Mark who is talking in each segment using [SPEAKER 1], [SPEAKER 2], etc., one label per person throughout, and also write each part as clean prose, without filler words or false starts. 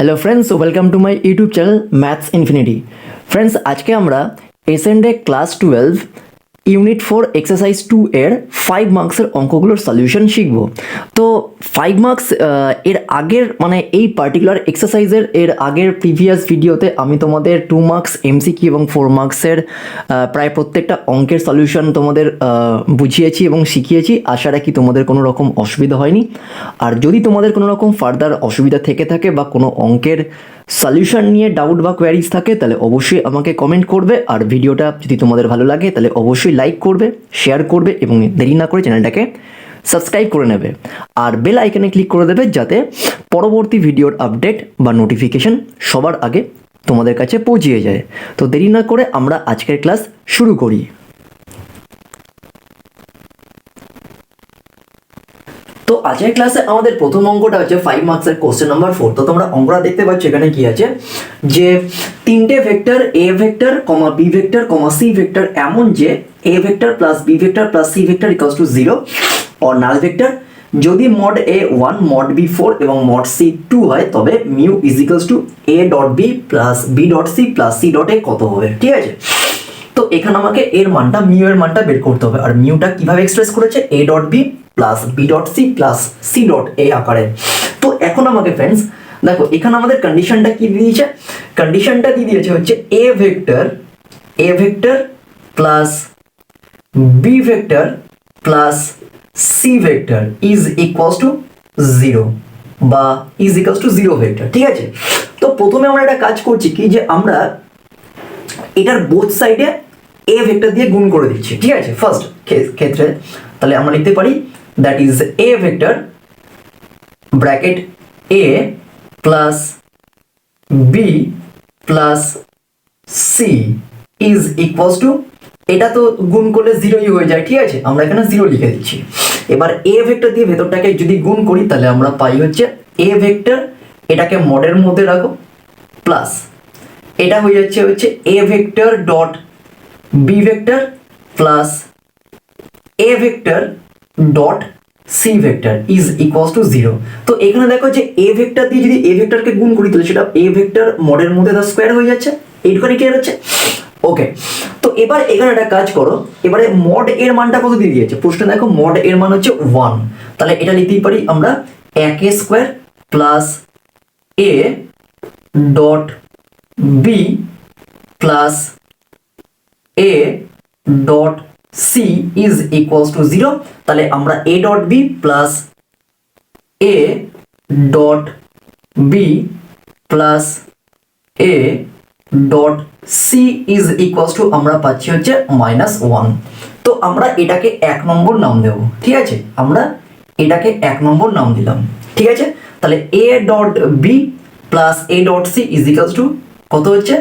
[SPEAKER 1] Hello friends, welcome to my YouTube channel maths infinity. Friends, আজকে আমরা এসএনডে class 12 unit 4 exercise 2 এর 5 মার্কসের অঙ্কগুলোর solution শিখব। তো 5 মার্কস এর আগের এই পার্টিকুলার এক্সারসাইজের আগের প্রিভিয়াস ভিডিওতে আমি তোমাদের 2 মার্কস এমসিকিউ এবং 4 মার্কসের প্রায় প্রত্যেকটা অঙ্কের সলিউশন তোমাদের বুঝিয়েছি এবং শিখিয়েছি। আশা রাখি তোমাদের কোনো রকম অসুবিধা হয়নি। আর যদি তোমাদের কোনো রকম ফার্দার অসুবিধা থেকে থাকে বা কোনো অঙ্কের সলিউশন নিয়ে ডাউট বা কোয়ারিজ থাকে, তাহলে অবশ্যই আমাকে কমেন্ট করবে। আর ভিডিওটা যদি তোমাদের ভালো লাগে তাহলে অবশ্যই লাইক করবে, শেয়ার করবে এবং দেরি না করে চ্যানেলটাকে সাবস্ক্রাইব করে নেবে আর বেল আইকনে ক্লিক করে দেবে, যাতে পরবর্তী ভিডিওর আপডেট বা নোটিফিকেশন সবার আগে তোমাদের কাছে পৌঁছিয়ে যায়। তো দেরি না করে আমরা আজকের ক্লাস শুরু করি। তো আজকের ক্লাসে আমাদের প্রথম অঙ্কটা হচ্ছে 5 মার্কসের কোশ্চেন নাম্বার 4। তো তোমরা অঙ্কটা দেখতে পাচ্ছ, এখানে কি আছে যে তিনটে vector a vector comma b vector comma c vector এমন যে এ vector plus B vector plus C vector equals to 0 or null vector. যদি মড এ 1 মড বি 4 এবং মড সি 2 হয়, তবে mu is equals to a dot B plus b dot C plus c dot a কত হবে। ঠিক আছে, তো এখানে আমাকে এর মানটা মিউ এর মানটা বের করতে হবে। আর মিউটা কিভাবে এক্সপ্রেস করেছে, a dot B plus b dot C plus c dot a আকারে। তো এখন আমাকে ফ্রেন্ডস দেখো, এখানে আমাদের কন্ডিশনটা কি দিয়েছে, কন্ডিশনটা দিয়ে দিয়েছে হচ্ছে এ vector plus B vector plus C vector is equals to 0 বা ইজ ইকুয়ালস টু 0 ভেক্টর। ঠিক আছে, তো প্রথমে আমরা একটা কাজ করছি কি, যে আমরা এটার বোথ সাইডে এ ভেক্টর দিয়ে গুণ করে দিচ্ছি। ঠিক আছে, ফার্স্ট ক্ষেত্রে তাহলে আমরা লিখতে পারি that is A vector bracket a plus B plus C is equals to, এটা তো গুণ করলে 0ই হয়ে যায়। ঠিক আছে, আমরা এখানে 0 লিখে দিচ্ছি। এবার এ ভেক্টর দিয়ে ভেতরটাকে যদি গুণ করি, তাহলে আমরা পাই হচ্ছে এ ভেক্টর, এটাকে মডের মধ্যে রাখো, প্লাস এটা হয়ে যাচ্ছে a vector dot B vector plus a vector dot C vector is equals to 0। তো এখানে দেখো যে এ ভেক্টর দিয়ে যদি এ ভেক্টরকে গুণ করি, তাহলে সেটা এ ভেক্টর মডের মধ্যে তার স্কোয়ার হয়ে যাচ্ছে। এইটুখানি ক্লিয়ার হচ্ছে? ওকে, তো এবার এখানে একটা কাজ করো, এবারে মড এর মানটা কত দিয়ে দিয়েছে প্রশ্ন দেখো, মড এর মান হচ্ছে 1। তাহলে এটা লিখতেই পারি আমরা A square plus A dot B plus A dot C is equals to 0। তাহলে আমরা A dot B plus A dot B plus A dot C is equals to আমরা পাচ্ছি হচ্ছে -1। তো আমরা এটাকে 1 নম্বর নাম দেব। ঠিক আছে, আমরা এটাকে 1 নম্বর নাম দিলাম। ঠিক আছে, তাহলে a dot B plus A dot C is equals to কত হচ্ছে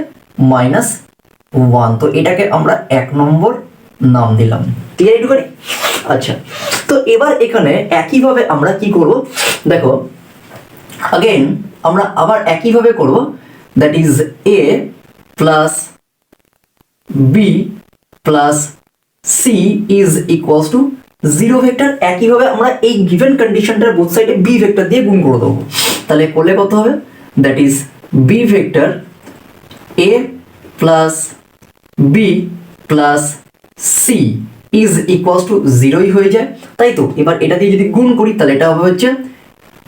[SPEAKER 1] -1। তো এটাকে আমরা 1 নম্বর নাম দিলাম। ক্লিয়ার এইটুখানি? আচ্ছা, তো এবার এখানে একইভাবে আমরা কি করব দেখো, अगेन আমরা আবার একইভাবে করব, that is A plus B plus C is equals to 0 vector. একইভাবে আমরা এই গিভেন কন্ডিশনটার বোথ সাইডে বি ভেক্টর দিয়ে গুণ করে দেবো। তাহলে করলে কত হবে, that is B vector A plus B plus C is equals to 0ই হয়ে যায়, তাই তো। এবার এটা দিয়ে যদি গুণ করি, তাহলে এটা হবে হচ্ছে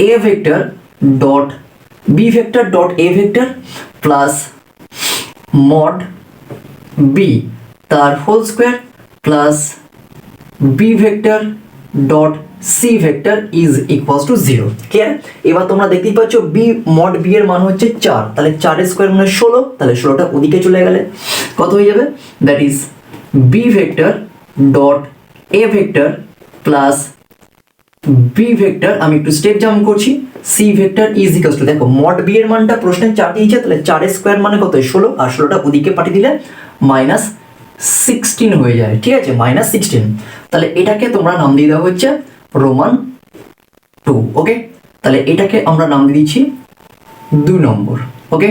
[SPEAKER 1] এ vector dot B vector dot এ ভেক্টর প্লাস মড বি তার whole square plus B vector dot C vector is equals to 0। Clear? এবার তোমরা দেখতেই পাচ্ছ বি মড বি এর মান হচ্ছে 4, তাহলে 4 এর স্কোয়ার মানে 16, তাহলে 16টা ওদিকে চলে গেলে কত হয়ে যাবে, that is B vector dot A vector plus B vector, আমি একটু স্টেপ জাম্প করছি, c vector is equals to, দেখো মড বি এর মানটা প্রশ্নে 4 দিয়েছে, তাহলে 4 এর স্কোয়ার মানে কত 16, আর 16টা ওদিকে পাঠিয়ে দিলে -16 হয়ে যায়। ঠিক আছে, -16। তাহলে এটাকে তোমরা নাম দিয়ে দেওয়া হচ্ছে রোমান 2। ওকে, তাহলে এটাকে আমরা নাম দিয়ে দিচ্ছি 2 নম্বর। ওকে,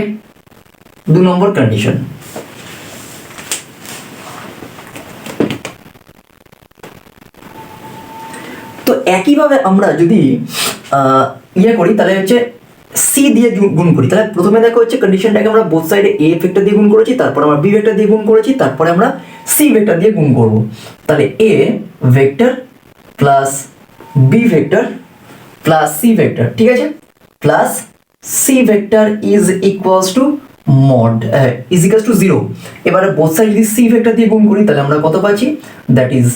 [SPEAKER 1] 2 নম্বর কন্ডিশন। তো একইভাবে আমরা যদি ইয়ে করি, তাহলে হচ্ছে সি দিয়ে গুণ করি, তাহলে প্রথমে দেখো হচ্ছে কন্ডিশনটাকে আমরা বোথ সাইডে এ ভেক্টর দিয়ে গুণ করেছি, তারপর আমরা বি ভেক্টর দিয়ে গুণ করেছি, তারপরে আমরা সি ভেক্টর দিয়ে গুণ করব। তাহলে এ vector plus B vector plus C vector, ঠিক আছে, plus C vector is equals to mod is equals to 0। এবারে বোথ সাইড যদি সি ভেক্টর দিয়ে গুণ করি তাহলে আমরা কত পাচ্ছি, that is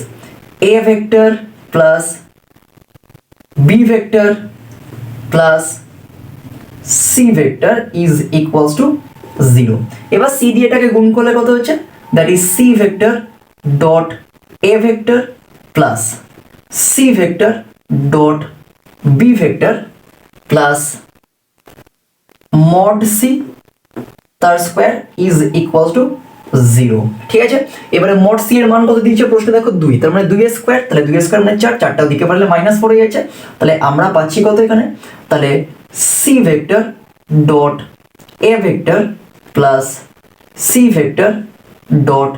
[SPEAKER 1] A vector plus B vector plus C vector is equals to 0। এবার সি দিয়ে এটাকে গুণ করলে কত হচ্ছে, that is C vector dot A vector plus C vector dot B vector plus mod c তার স্কোয়ার ইজ ইকুয়ালস টু 0, ঠিক আছে। এবারে মড সি এর মান কত দিয়েছে প্রশ্ন দেখো 2, তার মানে 2 এর স্কোয়ার, তাহলে 2 এর স্কোয়ার মানে 4, 4টা দিকে পারলে -4 হয়ে যাচ্ছে, তাহলে আমরা পাচ্ছি কত এখানে, তাহলে C vector dot A vector plus C vector dot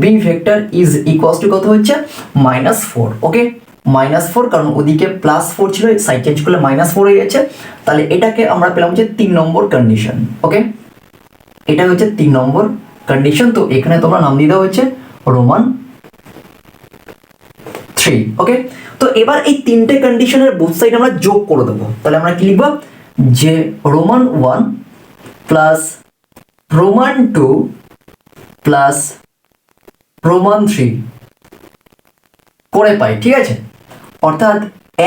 [SPEAKER 1] B vector is equals to কত হচ্ছে, -4। ওকে, -4, কারণ ওদিকে +4 ছিল, সাইড চেঞ্জ করলে -4 হয়ে যাচ্ছে, তাহলে এটাকে আমরা পেলাম হচ্ছে 3 নম্বর কন্ডিশন। ওকে, এটা হচ্ছে 3 নম্বর কন্ডিশন। তো এখানে তোমরা নাম দিয়ে দেওয়া হচ্ছে রোমান 3। ওকে, তো এবার এই তিনটে কন্ডিশনের বোথ সাইড আমরা যোগ করে দেবো, তাহলে আমরা কি লিখবো, যে Roman 1 plus Roman 2 plus Roman 3 করে পাই, ঠিক আছে। অর্থাৎ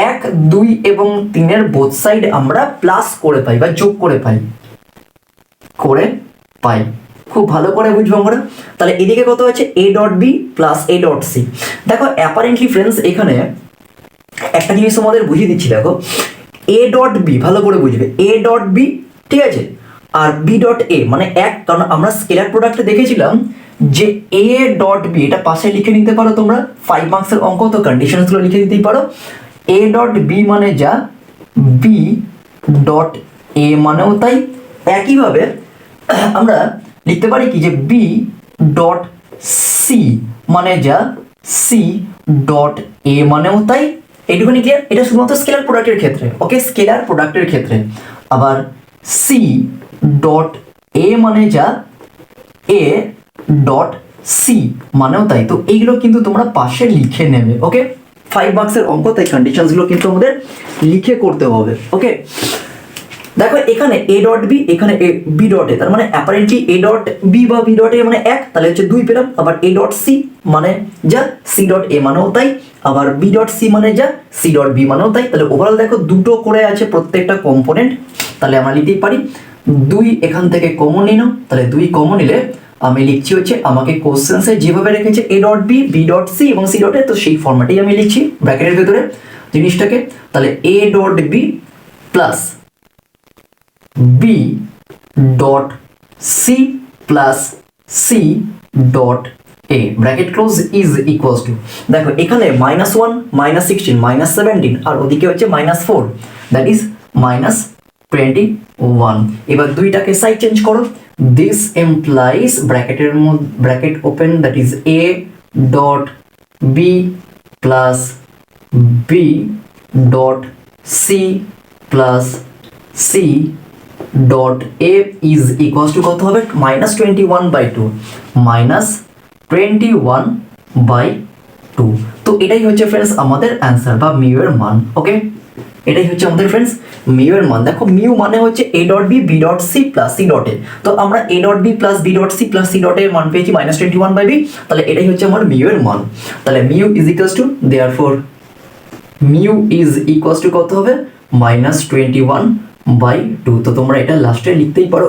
[SPEAKER 1] 1, 2 এবং 3 এর বোথ সাইড আমরা প্লাস করে পাই বা যোগ করে পাই, খুব ভালো করে বুঝবো আমরা। তাহলে এদিকে কত আছে, a dot B plus a dot C. দেখো অ্যাপারেন্টলি ফ্রেন্ডস এখানে একটা জিনিস তোমাদের বুঝিয়ে দিচ্ছি, দেখো a ডট বি ভালো করে বুঝবে, a ডট বি, ঠিক আছে, আর b ডট a মানে এক, কারণ আমরা স্কেলার প্রোডাক্টে দেখেছিলাম যে a ডট বি, এটা পাশে লিখে নিতে পারো তোমরা, 5 মার্কসের অঙ্ক, তো কন্ডিশনসগুলো লিখে দিতেই পারো। a ডট বি মানে যা, b ডট a মানেও তাই। একইভাবে আমরা লিখতে পারি কি, যে b ডট সি মানে যা, c ডট a মানেও তাই। এইটুকুনি ক্লিয়ার, এটা শুধুমাত্র স্কেলার প্রোডাক্টের ক্ষেত্রে। ওকে, স্কেলার প্রোডাক্টের ক্ষেত্রে। আবার c ডট a মানে যা, a ডট সি মানেও তাই। তো এইগুলো কিন্তু তোমরা পাশে লিখে নেবে। ওকে, 5 মার্কসের অঙ্ক, তাই কন্ডিশনসগুলো কিন্তু আমাদের লিখে করতে হবে। ওকে, দেখো এখানে a ডট বি, এখানে b ডট এ, তার মানে অ্যাপারেন্টলি a ডট বি বা b ডট এ মানে 1, তাহলে হচ্ছে 2 পেলাম। আবার a ডট সি মানে যা, c ডট a মানেও তাই। আবার b ডট সি মানে যা, c ডট b মানেও তাই। তাহলে ওভারঅল দেখো দুটো করে আছে প্রত্যেকটা কম্পোনেন্ট, তাহলে আমরা লিখতেই পারি 2 এখান থেকে কমন নিয়ে নাও, তাহলে 2 কমন নিলে আমি লিখছি হচ্ছে, আমাকে কোশ্চেন্সে যেভাবে রেখেছে a dot B, b dot C এবং c ডট এ, তো সেই ফরম্যাটেই আমি লিখছি ব্র্যাকেটের ভেতরে জিনিসটাকে। তাহলে a dot B plus b dot C plus c dot a bracket close is equals to, দেখো এখানে -1 -16 -17 আর ওদিকে হচ্ছে -4, দ্যাট ইজ -21। এবার দুইটাকে সাইড চেঞ্জ করো, দিস এমপ্লাইজ ব্র্যাকেটের মধ্যে bracket open, that is a dot b plus b dot C plus c dot a is equals to কত হবে, -21/2 -21/2। তো এটাই হচ্ছে ফ্রেন্ডস আমাদের অ্যান্সার বা মিউ এর মান। ওকে, এটাই হচ্ছে আমাদের ফ্রেন্ডস মিউ এর মান। দেখো মিউ মানে হচ্ছে a dot B, b dot C plus c dot A. তো আমরা a dot B plus b dot C plus c dot এর মান পেয়েছি -21/b, তাহলে এটাই হচ্ছে আমার মিউ এর মান। তাহলে mu is equals two, therefore mu is equals to কত হবে, -21/2। তো তোমরা এটা লাস্টে লিখতেই পারো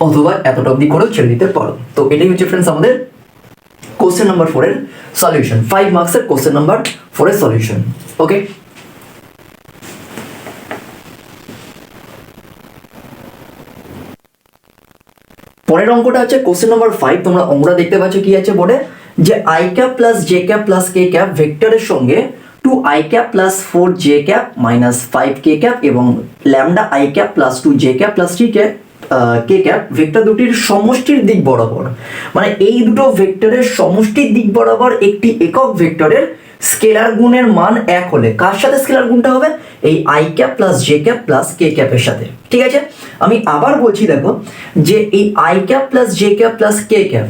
[SPEAKER 1] অথবা এতটা অবধি করেও ছেড়ে দিতে পারো। তো এটাই হচ্ছে ফ্রেন্ডস আমাদের কোশ্চেন নাম্বার 4 এর সলিউশন, 5 মার্কসের কোশ্চেন নাম্বার 4 এর সলিউশন। ওকে, পরের অঙ্কটা হচ্ছে কোশ্চেন নাম্বার 5। তোমরা অঙ্কটা দেখতে পাচ্ছ কি আছে বোর্ডে, যে i cap plus j cap plus k cap ভেক্টরের সঙ্গে 2i cap plus 4j cap minus 5k cap এবং lambda i cap plus 2j cap plus 3k cap vector দুটির সমষ্টির দিক বরাবর, মানে এই দুটো ভেক্টরের সমষ্টির দিক বরাবর একটি একক ভেক্টরের স্কেলার গুণের মান এক হলে কার সাথে স্কেলার গুণটা হবে? এই I cap plus J cap plus K ক্যাপের সাথে। ঠিক আছে, আমি আবার বলছি দেখো, যে এই I cap plus J cap plus K cap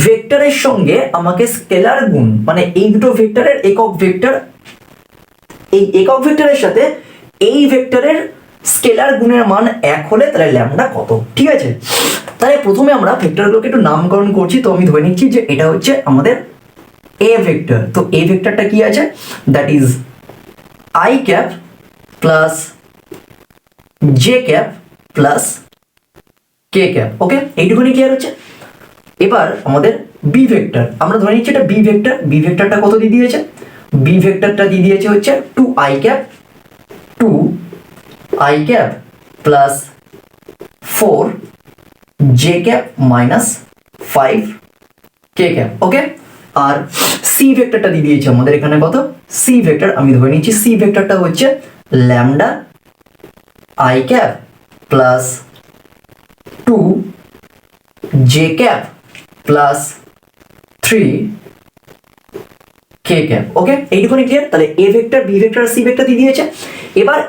[SPEAKER 1] ভেক্টরের সঙ্গে আমাকে স্কেলার গুণ, মানে এই দুটো ভেক্টরের একক ভেক্টর, এই একক ভেক্টরের সাথে এই ভেক্টরের স্কেলার গুণের মান এক হলে তাহলে ল্যামডা কত। ঠিক আছে, তাহলে প্রথমে আমরা ভেক্টরগুলোকে একটু নামকরণ করছি। তো আমি ধরে নিচ্ছি যে এটা হচ্ছে আমাদের এ ভেক্টর। তো এ ভেক্টরটা কি আছে? That is I cap plus J cap plus K cap. Okay, এইটুকুনি ক্লিয়ার হচ্ছে। এবার আমাদের বি ভেক্টর, আমরা ধরে নিচ্ছি এটা বি ভেক্টর। বি ভেক্টরটা কত দিয়ে দিয়েছে? বি ভেক্টরটা দিয়ে দিয়েছে হচ্ছে 2i cap plus 4 J cap minus 5 K cap. ওকে, আর সি ভেক্টরটা দিয়ে দিয়েছে আমাদের এখানে কত? সি ভেক্টর আমি ধরে নিচ্ছি সি ভেক্টরটা হচ্ছে lambda I cap plus 2 J cap plus 3 K cap. Okay, এইটুকুনি ক্লিয়ার। তাহলে এ vector, B vector, C vector দিয়ে দিয়েছে। এবার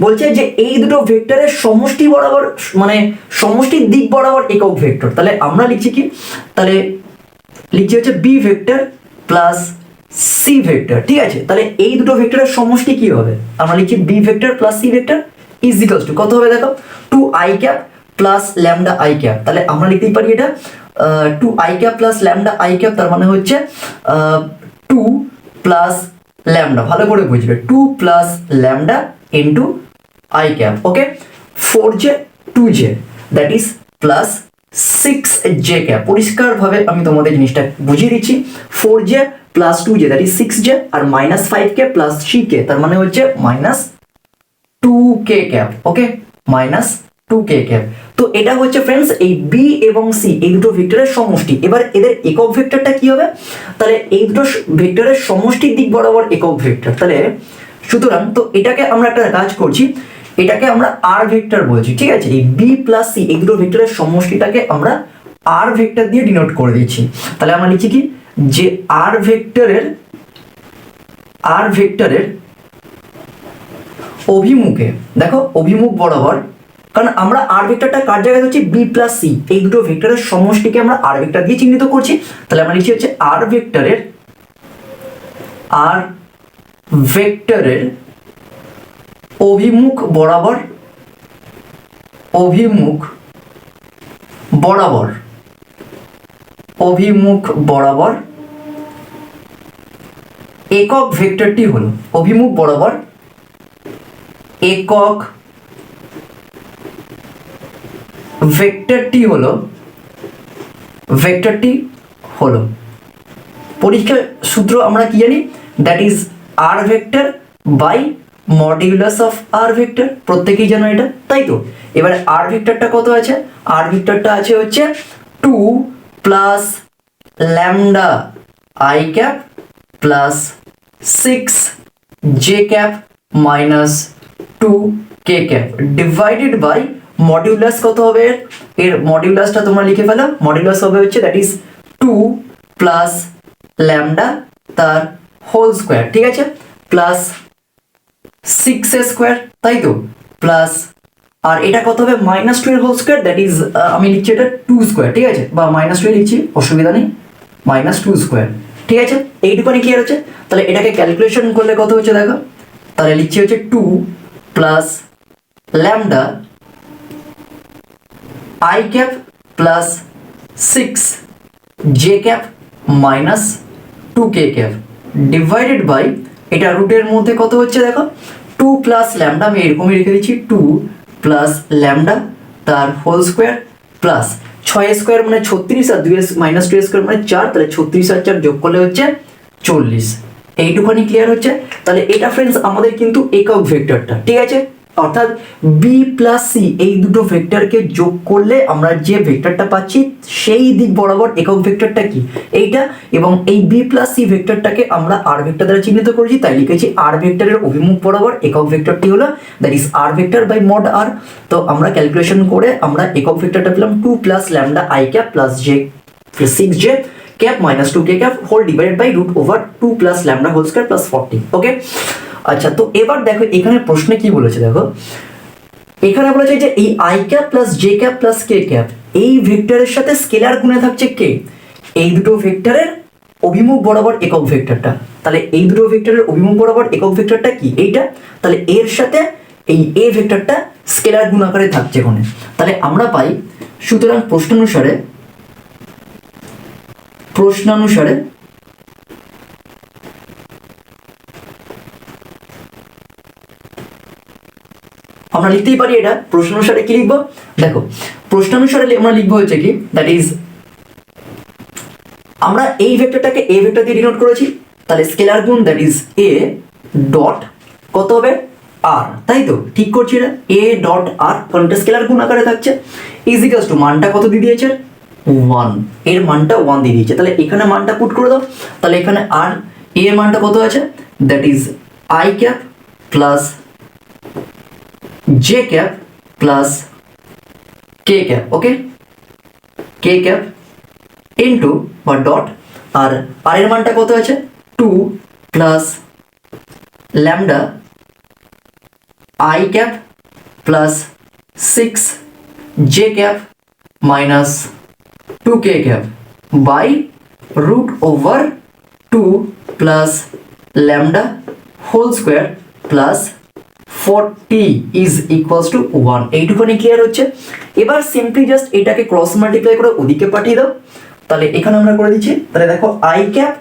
[SPEAKER 1] বলছে যে এই দুটো ভেক্টরের সমষ্টি বরাবর, মানে সমষ্টির দিক বরাবর একক ভেক্টর। তাহলে আমরা লিখছি কি? তাহলে লিখছি হচ্ছে B vector plus C vector. ঠিক আছে, তাহলে এই দুটো ভেক্টরের সমষ্টি কি হবে? আমরা লিখছি B vector plus C vector is equals to কত হবে দেখো? 2i cap plus lambda I cap. তাহলে আমরা লিখতেই পারি এটা 2i cap plus lambda I cap, তার মানে হচ্ছে 2 প্লাস ল্যামডা, ভালো করে বুঝবে, 2 plus lambda into I cap. Okay, 4j 2j that is plus 6j cap. পরিষ্কারভাবে আমি তোমাদের জিনিসটা বুঝিয়ে দিচ্ছি। 4j plus 2j that is 6j, আর মাইনাস 5k প্লাস 3k, তার মানে হচ্ছে minus 2k cap. Okay, minus 2k cap. তো এটা হচ্ছে ফ্রেন্ডস এই বি এবং সি এই দুটো ভেক্টরের সমষ্টি। এবার এদের একক ভেক্টরটা কি হবে? তাহলে এই দুটো ভেক্টরের সমষ্টির দিক বরাবর একক ভেক্টর। তাহলে সুতরাং তো এটাকে আমরা একটা কাজ করছি, এটাকে আমরা আর ভেক্টর বলছি। ঠিক আছে, এই বি প্লাস সি এই দুটো ভেক্টরের সমষ্টিটাকে আমরা আর ভেক্টর দিয়ে ডিনোট করে দিচ্ছি। তাহলে আমরা লিখছি কি? যে আর ভেক্টরের অভিমুখে, দেখো অভিমুখ বরাবর, কারণ আমরা আর ভেক্টরটা কার জায়গায় হচ্ছে বি প্লাস সি এই দুটো ভেক্টরের সমষ্টিকে আমরা আর ভেক্টর দিয়ে চিহ্নিত করছি। তাহলে আমরা লিখছি হচ্ছে আর ভেক্টরের অভিমুখ বরাবর একক ভেক্টরটি হলো, অভিমুখ বরাবর একক ভেক্টরটি হলো পরীক্ষার সূত্র আমরা কি জানি? That is R vector by modulus of R vector. প্রত্যেকেই জানো এটা, তাই তো? এবারে আর ভেক্টরটা কত আছে? আর ভেক্টরটা আছে হচ্ছে 2 plus lambda I cap plus 6j cap minus 2k cap divided by modulus কত হবে? এর মডিউলাসটা তোমরা লিখে ফেলো। মডিউলাস হবে হচ্ছে দ্যাট ইজ 2 প্লাস ল্যামডা তার হোল স্কোয়ার। ঠিক আছে, প্লাস 6a স্কোয়ার, তাই তো? প্লাস আর এটা কত হবে? মাইনাস 2 এর হোল স্কোয়ার, দ্যাট ইজ আমি লিখছি এটা 2 স্কোয়ার। ঠিক আছে, বা মাইনাস 2 লিখছি, অসুবিধা নেই, মাইনাস 2 স্কোয়ার। ঠিক আছে, এইটুকুনি ক্লিয়ার হচ্ছে। তাহলে এটাকে ক্যালকুলেশন করলে কত হচ্ছে দেখো? তাহলে লিখছি হচ্ছে 2 plus lambda I cap plus 6j cap minus 2k cap divided by, এটা রুটের মধ্যে কত হচ্ছে দেখো? 2 প্লাস ল্যামডা, আমি এরকমই রেখে দিচ্ছি, 2 প্লাস ল্যামডা তার হোল স্কোয়ার প্লাস 6 স্কোয়ার মানে 36, আর 2 মাইনাস 2 স্কোয়ার মানে 4, তাহলে 36 আর 4 যোগ করলে হচ্ছে 40। এইটুখানি ক্লিয়ার হচ্ছে। তাহলে এটা ফ্রেন্ডস আমাদের কিন্তু একক ভেক্টরটা। ঠিক আছে, অর্থাৎ বি প্লাস সি এই দুটো ভেক্টরকে যোগ করলে আমরা যে ভেক্টরটা পাচ্ছি সেই দিক বরাবর একক ভেক্টরটা কি? এইটা। এবং এই বি প্লাস সি ভেক্টরটাকে আমরা আর ভেক্টর দ্বারা চিহ্নিত করেছি, তাই লিখেছি আর ভেক্টরের অভিমুখ বরাবর একক ভেক্টরটি হলো that is R vector by mod R. তো আমরা ক্যালকুলেশন করে আমরা একক ভেক্টরটা পেলাম 2 plus lambda I cap plus 6j cap minus 2k cap whole divided by root over 2 plus lambda whole square plus 40 ওকে। আচ্ছা, তো এবার দেখো এখানে প্রশ্নে কি বলেছে, দেখো এখানে বলেছে যে এই i cap plus j cap plus k cap এই ভেক্টরের সাথে স্কেলার গুণে থাকছে কে, এই দুটো ভেক্টরের অভিমুখ বরাবর একক ভেক্টরটা। তাহলে এই দুটো ভেক্টরের অভিমুখ বরাবর একক ভেক্টরটা কি, এইটা। তাহলে এর সাথে এই এ ভেক্টরটা স্কেলার গুণ আকারে থাকছে এখানে। তাহলে আমরা পাই, সুতরাং প্রশ্নানুসারে আমরা লিখতেই পারি এটা প্রশ্নানুসারে কি লিখবো, দেখো প্রশ্নানুসারে আমরা লিখবো হচ্ছে কি, দ্যাট ইজ আমরা এই ভেক্টরটাকে এ ভেক্টর দিয়ে ডিনোট করেছি, তাহলে স্কেলার গুণ দ্যাট ইজ এ ডট কত হবে আর, তাই তো ঠিক করছি এটা, এ ডট আর কারণ এটা স্কেলার গুণ আকারে থাকছে, ইজিক্যালস টু মানটা কত দিয়ে দিয়েছে 1, এর মানটা 1 দিয়ে দিয়েছে। তাহলে এখানে মানটা পুট করে দাও, তাহলে এখানে আর এ এর মানটা কত আছে, that is I cap plus J cap plus K cap, okay K cap into বা ডট আর এর মানটা কত আছে 2 plus lambda I cap plus 6 J cap minus 2k cap by root over 2 plus lambda whole square plus 40 is equals to 1। এইটুকুনি clear হচ্ছে। এবার simply just এটাকে cross multiply করে ওদিকে পাঠিয়ে দাও, তাহলে এখানে আমরা করে দিচ্ছি, তাহলে দেখো i cap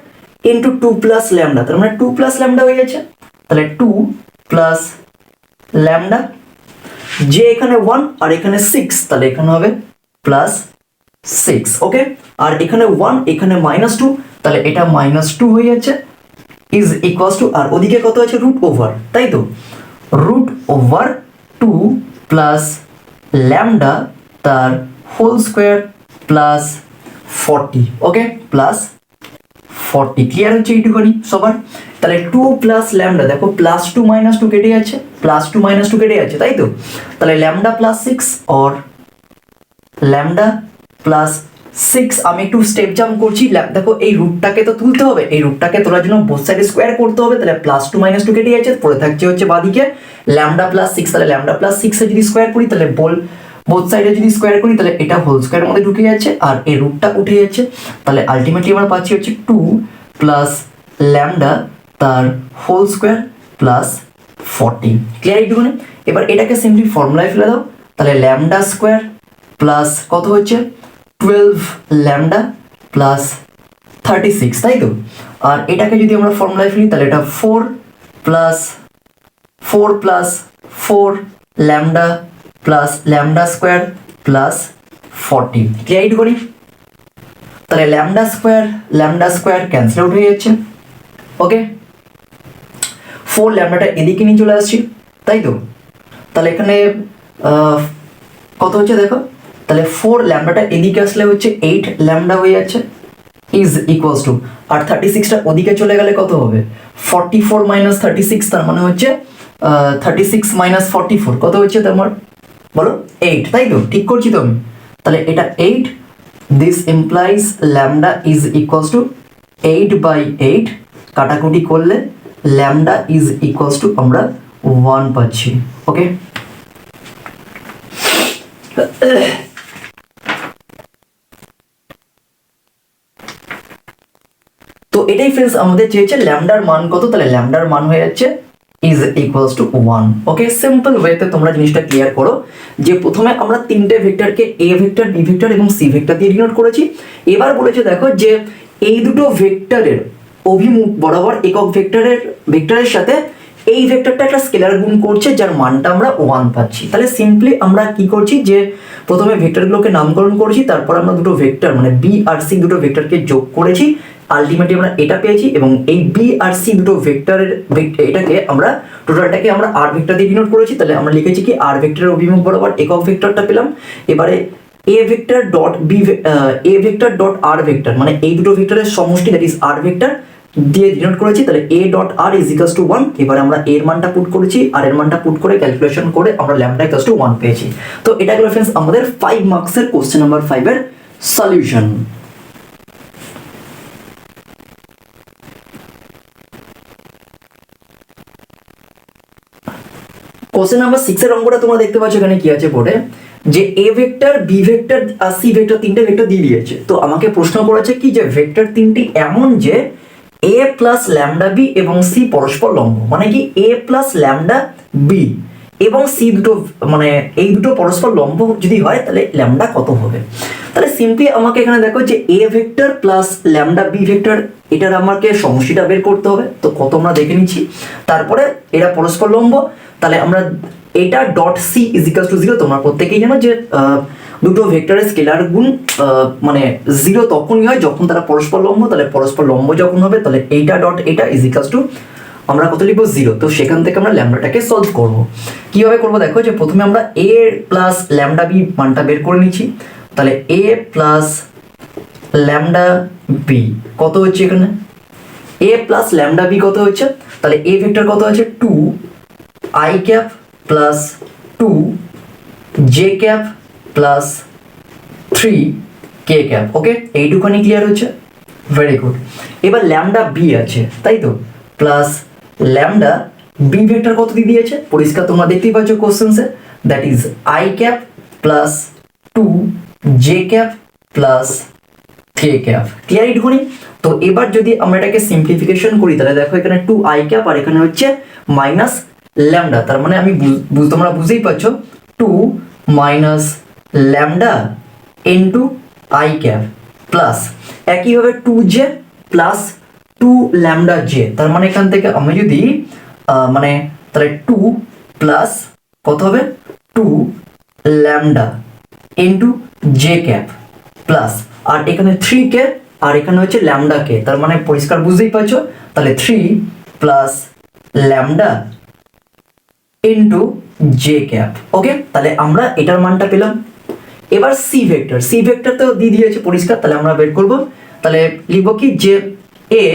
[SPEAKER 1] into 2 plus lambda, তার মানে 2 plus lambda হয়ে যাচ্ছে, তাহলে 2 plus lambda যে এখানে 1 আর এখানে 6, তাহলে এখানে হবে প্লাস 6, ওকে আর এখানে 1 এখানে -2, তাহলে এটা -2 হয়ে যাচ্ছে ইজ ইকুয়ালস টু আর ওদিকে কত আছে রুট ওভার, তাই তো রুট ওভার 2 প্লাস ল্যামডা তার whole square plus 40, okay plus 40 clear হচ্ছে এইটুকুনি সবার। তাহলে 2 প্লাস ল্যামডা, দেখো প্লাস 2 -2 কেটে যাচ্ছে, প্লাস 2 -2 কেটে যাচ্ছে, তাই তো তাহলে lambda plus 6 or lambda plus 6, আমি একটু স্টেপ জাম্প করছি, দেখো এই রুটটাকে তো তুলতে হবে, এই রুটটাকে তোলার জন্য বোথ সাইডে স্কোয়ার করতে হবে, তাহলে প্লাস 2 -2 কেটে যাচ্ছে, পড়ে থাকছে হচ্ছে বাদিকে ল্যামডা প্লাস 6, তাহলে ল্যামডা প্লাস 6 এ যদি স্কোয়ার করি তাহলে বোথ সাইডে যদি স্কোয়ার করি তাহলে এটা হোল স্কোয়ারের মধ্যে ঢুকে যাচ্ছে আর এই রুটটা উঠে যাচ্ছে, তাহলে আলটিমেটলি আমরা পাচ্ছি হচ্ছে 2 প্লাস ল্যামডা তার হোল স্কোয়ার প্লাস 40 ক্লিয়ার এইটুকুনি। এবার এটাকে সিম্পলি ফর্মুলায় ফেলে দাও, তাহলে ল্যামডা স্কোয়ার প্লাস কত হচ্ছে 12 ল্যামডা প্লাস 36, তাই তো আর এটাকে যদি আমরা ফর্মুলায় ফেলি তাহলে এটা 4 plus 4 lambda plus lambda square plus 40 clear এইটুকুনি। তাহলে ল্যামডা স্কোয়ার ক্যান্সেল আউট হয়ে যাচ্ছে, ওকে 4 ল্যামডাটা এদিকে নিয়ে চলে আসছি, তাই তো তাহলে এখানে কত হচ্ছে দেখো, তাহলে 4 ল্যামডাটা এদিকে আসলে হচ্ছে 8 ল্যামডা হয়ে যাচ্ছে ইজ ইকুয়ালস টু আর 36টা ওদিকে চলে গেলে কত হবে 44 মাইনাস 36, তার মানে হচ্ছে 36 মাইনাস 44 কত হচ্ছে তোমার বলো 8, তাই তো ঠিক করছি তো আমি, তাহলে এটা 8, this implies lambda is equals two 8/8, কাটাকুটি করলে ল্যামডা ইজ ইকুয়ালস টু আমরা 1 পাচ্ছি, ওকে তো এটাই ফ্রেন্ডস আমাদের চেয়েছে ল্যামডার মান কত, তাহলে ল্যামডার মান হয়ে যাচ্ছে is equals to 1, okay simple ওয়েতে তোমরা জিনিসটা ক্লিয়ার করো যে প্রথমে আমরা তিনটে ভেক্টরকে এ ভেক্টর বি ভেক্টর এবং সি ভেক্টর দিয়ে ডিনোট করেছি। এবার বলেছে দেখো যে এই দুটো ভেক্টরের অভিমুখ বরাবর একক ভেক্টরের সাথে এই ভেক্টরটা একটা স্কেলার গুণ করছে যার মানটা আমরা 1 পাচ্ছি। তাহলে সিম্পলি আমরা কি করছি যে প্রথমে ভেক্টরগুলোকে নামকরণ করেছি, তারপর আমরা দুটো ভেক্টর মানে বি আর সি দুটো ভেক্টরকে যোগ করেছি, আলটিমেটলি আমরা এটা পেয়েছি এবং এই বি আর সি দুটো ভেক্টরের এটাকে আমরা টোটালটাকে আমরা আর ভেক্টর দিয়ে ডিনোট করেছি। তাহলে আমরা লিখেছি কি আর ভেক্টরের অভিমুখ বরাবর একক ভেক্টরটা পেলাম। এবারে A vector dot R vector মানে এই দুটো ভেক্টরের সমষ্টি দ্যাট ইজ আর ভেক্টর দিয়ে ডিনোট করেছি, তাহলে a dot R is equals to 1। এবার আমরা এর মানটা পুট করেছি আর এর মানটা পুট করে ক্যালকুলেশন করে আমরা ল্যামডা ইকুয়ালস টু 1 পেয়েছি। তো এটা গেল फ्रेंड्स আমাদের 5 মার্কসের কোশ্চেন নাম্বার 5 এর সলিউশন। কোশ্চেন নাম্বার 6 এর অঙ্কটা তোমরা দেখতে পাচ্ছ এখানে কি আছে বোর্ডে, যে এ ভেক্টর, বি ভেক্টর আর সি ভেক্টর তিনটে ভেক্টর দিয়ে দিয়েছে। তো আমাকে প্রশ্ন করেছে কি যে ভেক্টর তিনটি এমন যে এ প্লাস ল্যামডা বি এবং সি পরস্পর লম্ব, মানে কি এ প্লাস ল্যামডা বি এবং সি দুটো, মানে এই দুটো পরস্পর লম্ব যদি হয় তাহলে ল্যামডা কত হবে। তাহলে সিম্পলি আমাকে এখানে দেখো যে এ vector plus lambda B vector, এটার আমাকে সমষ্টিটা বের করতে হবে। তো কত আমরা দেখে নিচ্ছি, তারপরে এরা পরস্পর লম্ব, তাহলে আমরা এটা ডট সি ইজিক্যালস টু 0। তোমরা প্রত্যেকেই জানো যে দুটো ভেক্টরের স্কেলার গুণ মানে 0 তখনই হয় যখন তারা পরস্পর লম্ব। তাহলে পরস্পর লম্ব যখন হবে তাহলে এইটা ডট এটা ইজিক্যালস টু আমরা কত লিখবো 0। তো সেখান থেকে আমরা ল্যামডাটাকে সলভ করব। কিভাবে করব দেখো, যে প্রথমে আমরা এ প্লাস ল্যামডা বি মানটা বের করে নিচ্ছি। তাহলে এ প্লাস ল্যামডা বি কত হচ্ছে, এখানে এ প্লাস ল্যামডা বি কত হচ্ছে, তাহলে এ ভেক্টর কত আছে 2 I cap plus 2 J cap plus 3 K cap. Okay, এইটুখানি ক্লিয়ার হচ্ছে, ভেরি গুড। এবার ল্যামডা বি আছে তাই তো, প্লাস ল্যামডা বি ভেক্টর কত দিয়ে দিয়েছে পরিষ্কার তোমরা দেখতেই পাচ্ছ কোশ্চেন্সে, that is I cap plus 2 J cap plus K cap. Clear এইটুকুনি। তো এবার যদি আমরা এটাকে সিম্পলিফিকেশন করি তাহলে দেখো এখানে 2 আই ক্যাপ আর এখানে হচ্ছে মাইনাস ল্যামডা, তার মানে আমি তোমরা বুঝতেই পারছো 2 minus lambda into I cap plus একইভাবে 2 জে প্লাস 2 ল্যামডা জে, তার মানে এখান থেকে আমি যদি মানে তাহলে 2 প্লাস কত হবে 2 lambda into J cap plus আর এখানে 3 কে আর এখানে হচ্ছে ল্যামডা কে, তার মানে পরিষ্কার বুঝতেই পারছো। তাহলে 3 plus lambda into J cap. Okay, তাহলে আমরা এটার মানটা পেলাম। এবার সি ভেক্টর, সি ভেক্টর তো দিয়ে দিয়েছে পরিষ্কার, তাহলে আমরা বের করব। তাহলে লিখব কি যে এ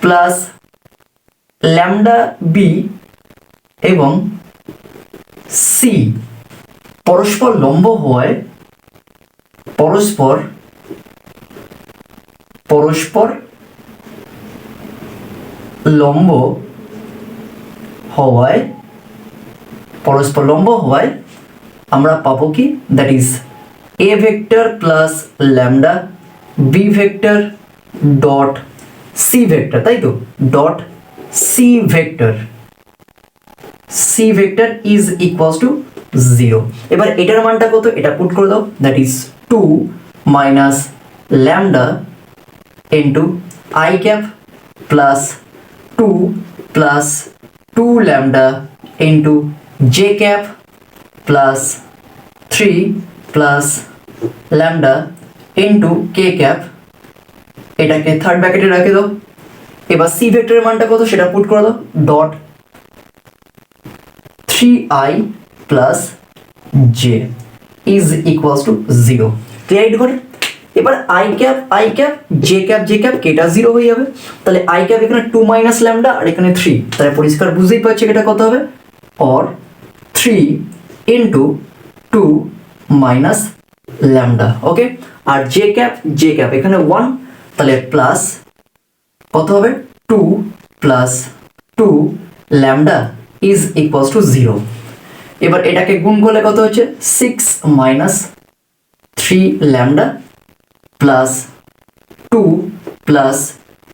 [SPEAKER 1] প্লাস ল্যামডা বি এবং সি পরস্পর লম্ব হওয়ায় পরস্পর লম্ব হওয়ায় আমরা পাবো কি, that is A vector plus lambda B vector dot C vector, তাই তো, dot C vector is equals to 0। এবার এটার মানটা কত, এটা পুট করে দাও, that is 2 minus lambda into I cap plus 2 plus 2 lambda into J cap plus 3 plus lambda into K cap, এটাকে থার্ড ব্র্যাকেটে রেখে দাও। এবার সি ভেক্টরের মানটা কত সেটা পুট করে দাও, dot 3i plus J is equals to 0। Clear করে। এবার আই ক্যাপ জে ক্যাপ কেটা 0 হয়ে যাবে, তাহলে আই ক্যাপ এখানে 2 মাইনাস ল্যামডা আর এখানে 3, তাহলে পরিষ্কার বুঝতেই পারছি এটা কত হবে, or 3 into 2 minus lambda. Okay, আর জে ক্যাপ এখানে 1, তাহলে প্লাস কত হবে 2 plus 2 lambda is equals to 0। এবার এটাকে গুণ করলে কত হচ্ছে 6 minus 3 lambda plus 2 plus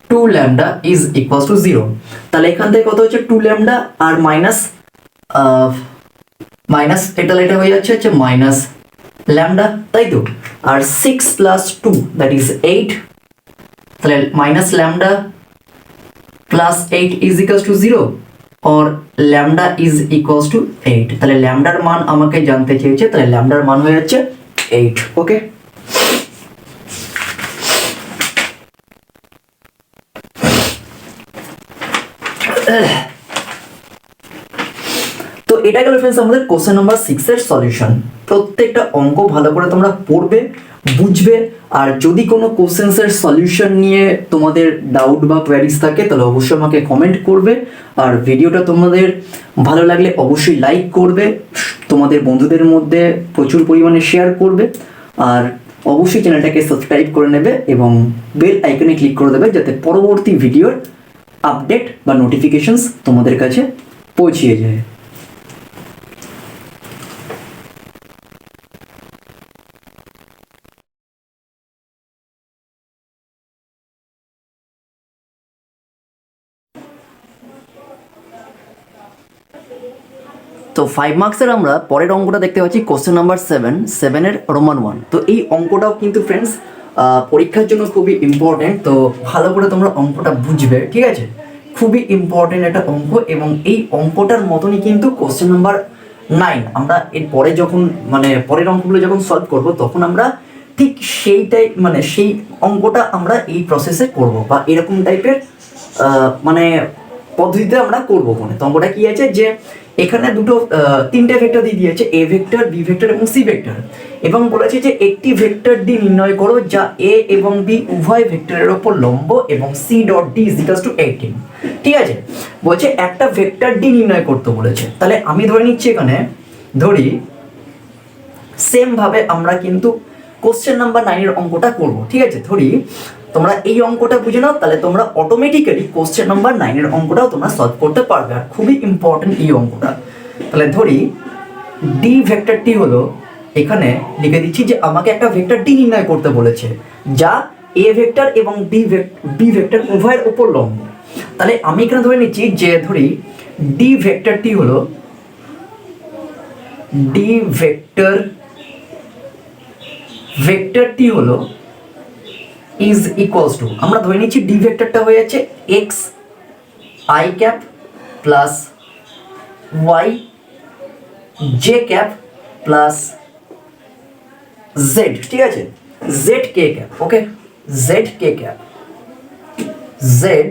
[SPEAKER 1] 2 lambda is equals to 0। তাহলে এখান থেকে কত হচ্ছে 2 ল্যামডা আর মাইনাস এটা হয়ে যাচ্ছে মাইনাস ল্যামডা, তাই তো, আর 6 প্লাস 2 দ্যাট ইজ 8, তাহলে minus lambda plus 8 is equals to 0 or lambda is equals to 8। তাহলে ল্যামডার মান আমাকে জানতে চেয়েছে, তাহলে ল্যামডার মান হয়ে যাচ্ছে 8। ওকে, তো এটা গেল फ्रेंड्स আমাদের কোশ্চেন নাম্বার 6 এর সলিউশন। প্রত্যেকটা অঙ্ক ভালো করে তোমরা পড়বে, বুঝবে, আর যদি কোনো কোশ্চেন্সের সলিউশন নিয়ে তোমাদের ডাউট বা কোয়ারিজ থাকে তাহলে অবশ্যই আমাকে কমেন্ট করবে। আর ভিডিওটা তোমাদের ভালো লাগলে অবশ্যই লাইক করবে, তোমাদের বন্ধুদের মধ্যে প্রচুর পরিমাণে শেয়ার করবে, আর অবশ্যই চ্যানেলটাকে সাবস্ক্রাইব করে নেবে এবং বেল আইকনে ক্লিক করে দেবে যাতে পরবর্তী ভিডিওর আপডেট বা নোটিফিকেশনস তোমাদের কাছে পৌঁছিয়ে যায়। তো 5 মার্কসের আমরা পরের অঙ্কটা দেখতে পাচ্ছি কোশ্চেন নাম্বার 7 এর রোমান 1। তো এই অঙ্কটাও কিন্তু ফ্রেন্ডস পরীক্ষার জন্য খুবই ইম্পর্টেন্ট, তো ভালো করে তোমরা অঙ্কটা বুঝবে, ঠিক আছে? খুবই ইম্পর্টেন্ট একটা অঙ্ক, এবং এই অঙ্কটার মতনই কিন্তু কোশ্চেন নাম্বার 9 আমরা এর পরে যখন মানে পরের অঙ্কগুলো যখন সলভ করব তখন আমরা ঠিক সেইটাই মানে সেই অঙ্কটা আমরা এই প্রসেসে করব, বা এরকম টাইপের মানে পদ্ধতিতে আমরা করবো। মানে তো অঙ্কটা কি আছে যে এখানে তিনটে ভেক্টর দিয়ে দিয়েছে, এ ভেক্টর, বি ভেক্টর এবং সি ভেক্টর, এবং বলেছে যে একটি ভেক্টর ডি নির্ণয় করো যা এ এবং বি উভয় ভেক্টরের ওপর লম্ব এবং C dot D is equal to 18। ঠিক আছে, বলছে একটা ভেক্টর ডি নির্ণয় করতে বলেছে। তাহলে আমি ধরে নিচ্ছি এখানে ধরি সেম ভাবে আমরা কিন্তু কোশ্চেন নাম্বার 9 এর অঙ্কটা করব। ঠিক আছে, ধরি তোমরা এই অঙ্কটা বুঝে নাও, তাহলে তোমরা অটোমেটিক্যালি কোশ্চেন নাম্বার 9 এর অঙ্কটাও তোমরা সলভ করতে পারবে, আর খুবই ইম্পর্টেন্ট এই অঙ্কটা। তাহলে ধরি ডি ভেক্টরটি হলো, এখানে লিখে দিচ্ছি যে আমাকে একটা ভেক্টর ডি নির্ণয় করতে বলেছে যা এ ভেক্টর এবং বি ভেক্টর উভয়ের উপর লম্ব। তাহলে আমি এখানে ধরে নিচ্ছি যে ধরি ডি ভেক্টরটি হলো ডি ভেক্টরটি হলো ইজ ইকুয়ালস টু, আমরা ধরে নিচ্ছি ডি ভেক্টরটা হয়ে যাচ্ছে X I cap plus Y J cap plus Z. ঠিক আছে, Z K cap, okay, Z K cap, Z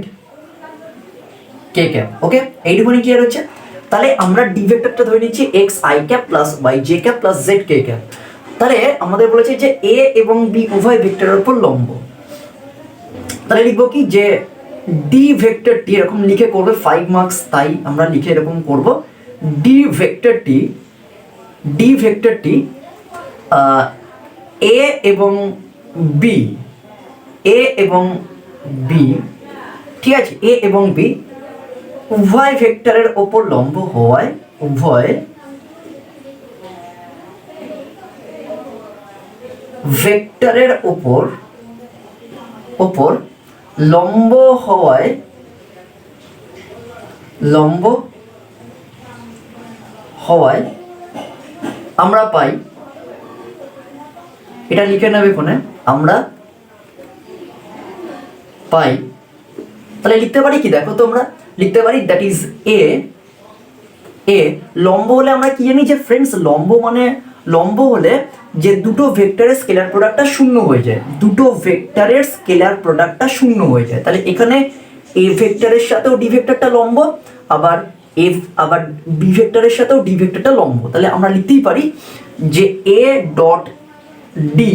[SPEAKER 1] K cap, okay, এইটুকুনি ক্লিয়ার হচ্ছে। তাহলে আমরা ডি ভেক্টরটা ধরে নিচ্ছি X I cap plus Y J cap plus Z K cap. তাহলে আমাদের বলেছে যে এ এবং বি উভয় ভেক্টরের উপর লম্ব। তাহলে লিখবো কি যে ডি ভেক্টরটি এরকম লিখে করবে 5 মার্কস, তাই আমরা লিখে এরকম করব ডি ভেক্টরটি এ এবং বি, ঠিক আছে, এ এবং বি উভয় ভেক্টরের ওপর লম্ব হওয়ায় উভয় ভেক্টরের ওপর লম্ব হওয়ায় আমরা পাই, এটা লিখে নেবে কোনে, আমরা পাই। তাহলে লিখতে পারি কি, দেখো তোমরা লিখতে পারি দ্যাট ইজ এ লম্ব হলে আমরা কি জানি যে ফ্রেন্ডস লম্ব হলে যে দুটো ভেক্টরের স্কেলার প্রোডাক্টটা শূন্য হয়ে যায়, তাহলে এখানে এ ভেক্টরের সাথেও ডি ভেক্টরটা লম্ব, আবার বি ভেক্টরের সাথেও ডি ভেক্টরটা লম্ব। তাহলে আমরা লিখতেই পারি যে A dot D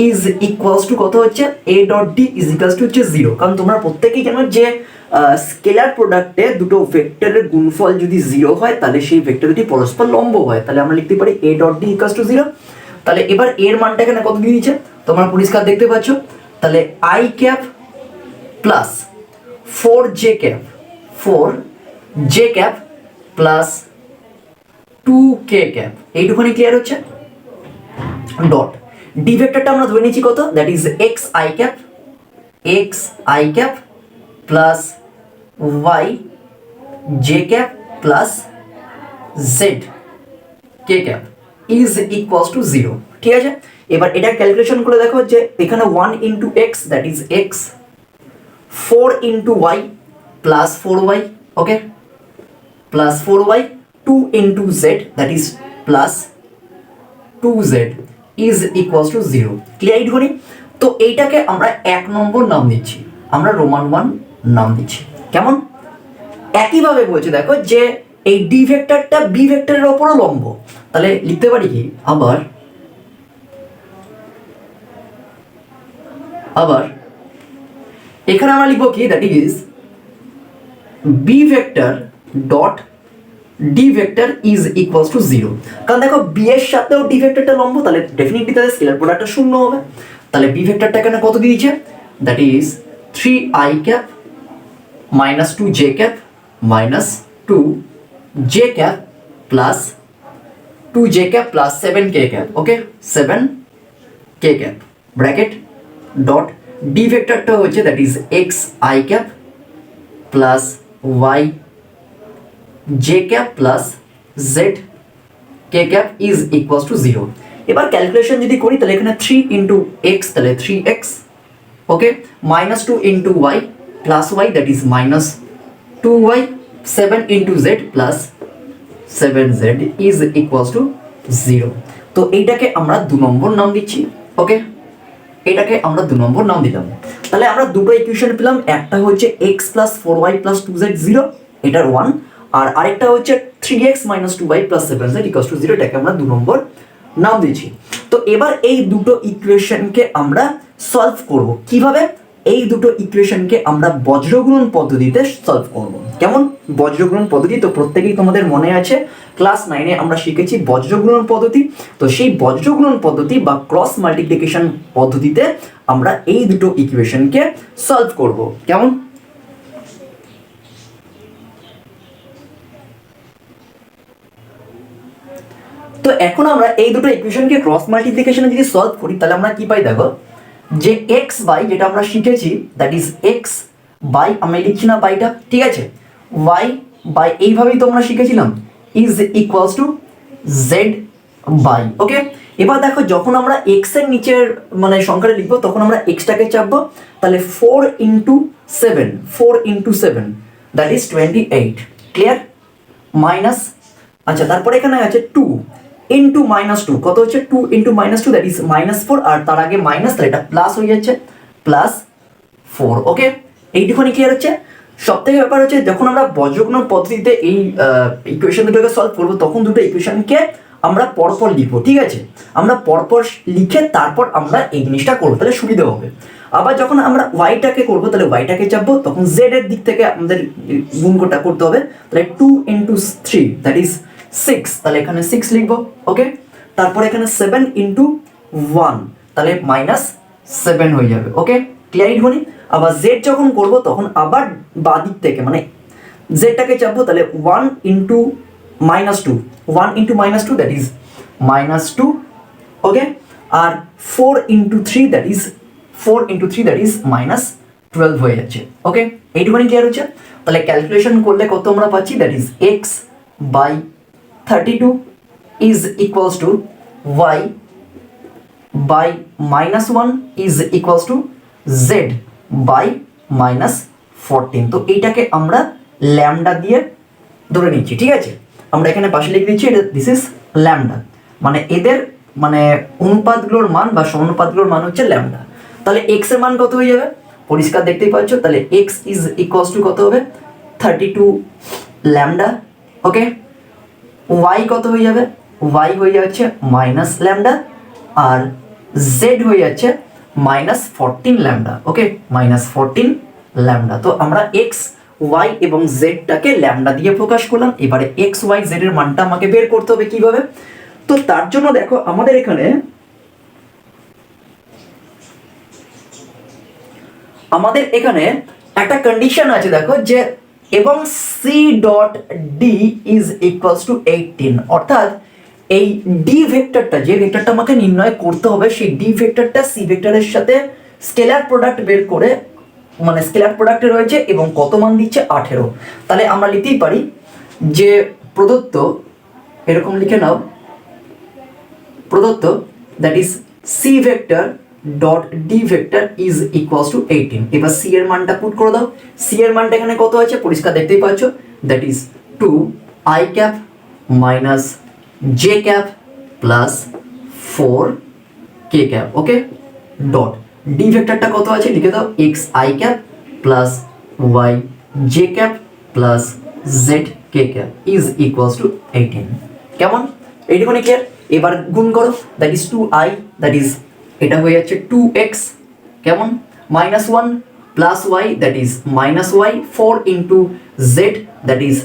[SPEAKER 1] is equals to কত হচ্ছে, A dot D is equals two হচ্ছে 0। কারণ তোমরা প্রত্যেকেই জানো যে স্কেলার প্রোডাক্টে দুটো ভেক্টরের গুণফল যদি 0 হয় তাহলে সেই ভেক্টর দুটি পরস্পর লম্ব হয়। তাহলে আমরা লিখতে পারি A dot D equals to 0। তাহলে এবার এর মানটা এখানে কত দিয়ে দিচ্ছে তোমরা পরিষ্কার দেখতে পাচ্ছ। তাহলে I cap plus 4j cap plus 2k cap, এইটুখানি ক্লিয়ার হচ্ছে। ডট ডি ভেক্টরটা আমরা ধরে নিচ্ছি কত, that is X I cap plus Y J cap plus Z K cap is equals to 0। ঠিক আছে, এবার এটা ক্যালকুলেশন করে দেখো যে এখানে 1 into X that is X, 4 into Y plus 4y, okay, plus 4y, 2 into Z that is plus 2z is equals to 0। Clear এইটুকুনি? তো এইটাকে আমরা 1 নম্বর নাম দিচ্ছি, আমরা রোমান 1 নাম দিচ্ছি। কেমন? একইভাবে বলছে দেখো যে এই ডি ভেক্টরটা বি ভেক্টরের ওপরও লম্ব। তাহলে লিখতে পারি কি, আবার এখানে আমরা লিখবো কি, that is B vector dot D vector is equals to 0। কারণ দেখো বি এর সাথেও ডি ভেক্টরটা লম্ব, তাহলে ডেফিনেটলি তাদের স্কেলার প্রোডাক্টটা শূন্য হবে। তাহলে বি ভেক্টরটা এখানে কত দিয়েছে, that is 3i cap minus 2j cap minus 2j cap plus 2j cap plus 7k cap, okay, 7k cap bracket dot D ভেক্টরটা হচ্ছে that is X I cap plus Y J cap plus Z K cap is equals to 0। এবার calculation যদি করি তাহলে এখানে 3 into X তাহলে 3x, okay, minus 2 into Y plus Y that is minus 2y, 7 into Z plus 7z is equals to 0। তো এইটাকে আমরা 2 নম্বর নাম দিচ্ছি, ওকে, এটাকে আমরা 2 নম্বর নাম দিলাম। তাহলে আমরা দুটো ইকুয়েশন পেলাম, একটা হচ্ছে x plus 4y plus 2z 0, এটার 1, আর আরেকটা হচ্ছে 3x minus 2y plus 7z equals to 0, এটাকে আমরা 2 নম্বর নাম দিয়েছি। তো এবার এই দুটো ইকুয়েশনকে আমরা সলভ করব কিভাবে? এই দুটো ইকুয়েশনকে আমরা বজ্রগুণন পদ্ধতিতে সলভ করব। কেমন বজ্রগুণন পদ্ধতি? তো প্রত্যেকেই তোমাদের মনে আছে, ক্লাস 9-এ আমরা শিখেছি বজ্রগুণন পদ্ধতি। তো সেই বজ্রগুণন পদ্ধতি বা ক্রস মাল্টিপ্লিকেশন পদ্ধতিতে আমরা এই দুটো ইকুয়েশনকে সলভ করব। কেমন? তো এখন আমরা এই দুটো ইকুয়েশনকে ক্রস মাল্টিপ্লিকেশনে যদি সলভ করি তাহলে আমরা কি পাই দেখো, যে x বাই যেটা আমরা শিখেছি দ্যাট ইজ x বাই, আমি লিখছি না বাইটা, ঠিক আছে, y বাই এইভাবেই তো আমরা শিখেছিলাম is equals to z by, okay. এবার দেখো যখন আমরা x এর নিচের মানে সংখ্যাটা লিখবো তখন আমরা x টাকে চাপবো, তাহলে 4 into 7 that is 28, clear, minus, আচ্ছা তারপরে এখানে আছে 2 ইন্টু মাইনাস 2, কত হচ্ছে 2 into minus 2 that is minus 4, আর তার আগে মাইনাস, তাহলে এটা প্লাস হয়ে যাচ্ছে প্লাস 4, ওকে। এইটুখানি ক্লিয়ার হচ্ছে। সব থেকে ব্যাপার হচ্ছে যখন আমরা বজ্রগুণন পদ্ধতিতে এই ইকুয়েশন দুটোকে সলভ করবো তখন দুটো ইকুয়েশনকে আমরা পরপর লিখবো, ঠিক আছে, আমরা পরপর লিখে তারপর আমরা এই জিনিসটা করবো, তাহলে সুবিধা হবে। আবার যখন আমরা ওয়াইটাকে করবো তাহলে ওয়াইটাকে চাপবো, তখন জেড এর দিক থেকে আমাদের গুণটা করতে হবে, তাহলে 2 ইন্টু 3 দ্যাট ইজ 6, তাহলে এখানে 6 লিখবো, ওকে। তারপর এখানে 7 ইন্টু 1 তাহলে মাইনাস 7 হয়ে যাবে, ওকে, ক্লিয়ার হয়নি? আবার জেড যখন করবো তখন আবার বাঁ দিক থেকে মানে জেডটাকে চাপবো, তাহলে 1 ইন্টু minus 2 that is minus 2, okay, আর 4 ইন্টু 3 দ্যাট ইজ মাইনাস 12 হয়ে যাচ্ছে, ওকে। এইটুখানি ক্লিয়ার হচ্ছে। তাহলে ক্যালকুলেশন করলে কত আমরা পাচ্ছি, that is x by 32 is equals to y by minus 1 is equals to z by minus 14। তো এইটাকে আমরা ল্যামডা দিয়ে ধরে নিচ্ছি, ঠিক আছে, আমরা এখানে পাশে লিখে দিচ্ছি এটা দিস ইজ ল্যামডা, মানে এদের মানে অনুপাতগুলোর মান বা সমানুপাতগুলোর মান হচ্ছে ল্যামডা। তাহলে x এর মান কত হয়ে যাবে, পরিষ্কার দেখতেই পাচ্ছ, তাহলে x ইজ ইকুয়ালস টু কত হবে 32 ল্যামডা, ওকে। y কত হয়ে যাবে, y হয়ে যাচ্ছে মাইনাস ল্যামডা, আর z হয়ে যাচ্ছে মাইনাস 14 ল্যামডা, ওকে, মাইনাস 14 ল্যামডা। তো আমরা x y এবং z টাকে ল্যামডা দিয়ে প্রকাশ করলাম। এবারে x y z এর মানটা আমাকে বের করতে হবে কিভাবে, তো তার জন্য দেখো আমাদের এখানে একটা কন্ডিশন আছে, দেখো যে এবং c dot d is equals to 18, অর্থাৎ এই ডি ভেক্টরটা, যে ভেক্টরটা আমাকে নির্ণয় করতে হবে সেই ডি ভেক্টরটা সি ভেক্টরের সাথে স্কেলার প্রোডাক্ট বের করে মানে স্কেলার প্রোডাক্টে রয়েছে এবং কত মান দিচ্ছে 18। তাহলে আমরা লিখতেই পারি যে প্রদত্ত, এরকম লিখে নাও, প্রদত্ত that is C vector dot D vector is equals to 18। এবার সি এর মানটা পুট করে দাও, সি এর মানটা এখানে কত আছে পরিষ্কার দেখতেই পাচ্ছ, that is 2 i cap minus J cap plus 4 K cap, okay, dot D ভেক্টরটা কত আছে লিখে দাও, X I cap plus Y J cap plus Z K cap is equals to 18। কেমন, এইটুকুনি ক্লিয়ার? এবার গুণ করো, that is 2i that is এটা হয়ে যাচ্ছে 2x, কেমন, minus 1 plus Y that is minus Y, 4 into Z that is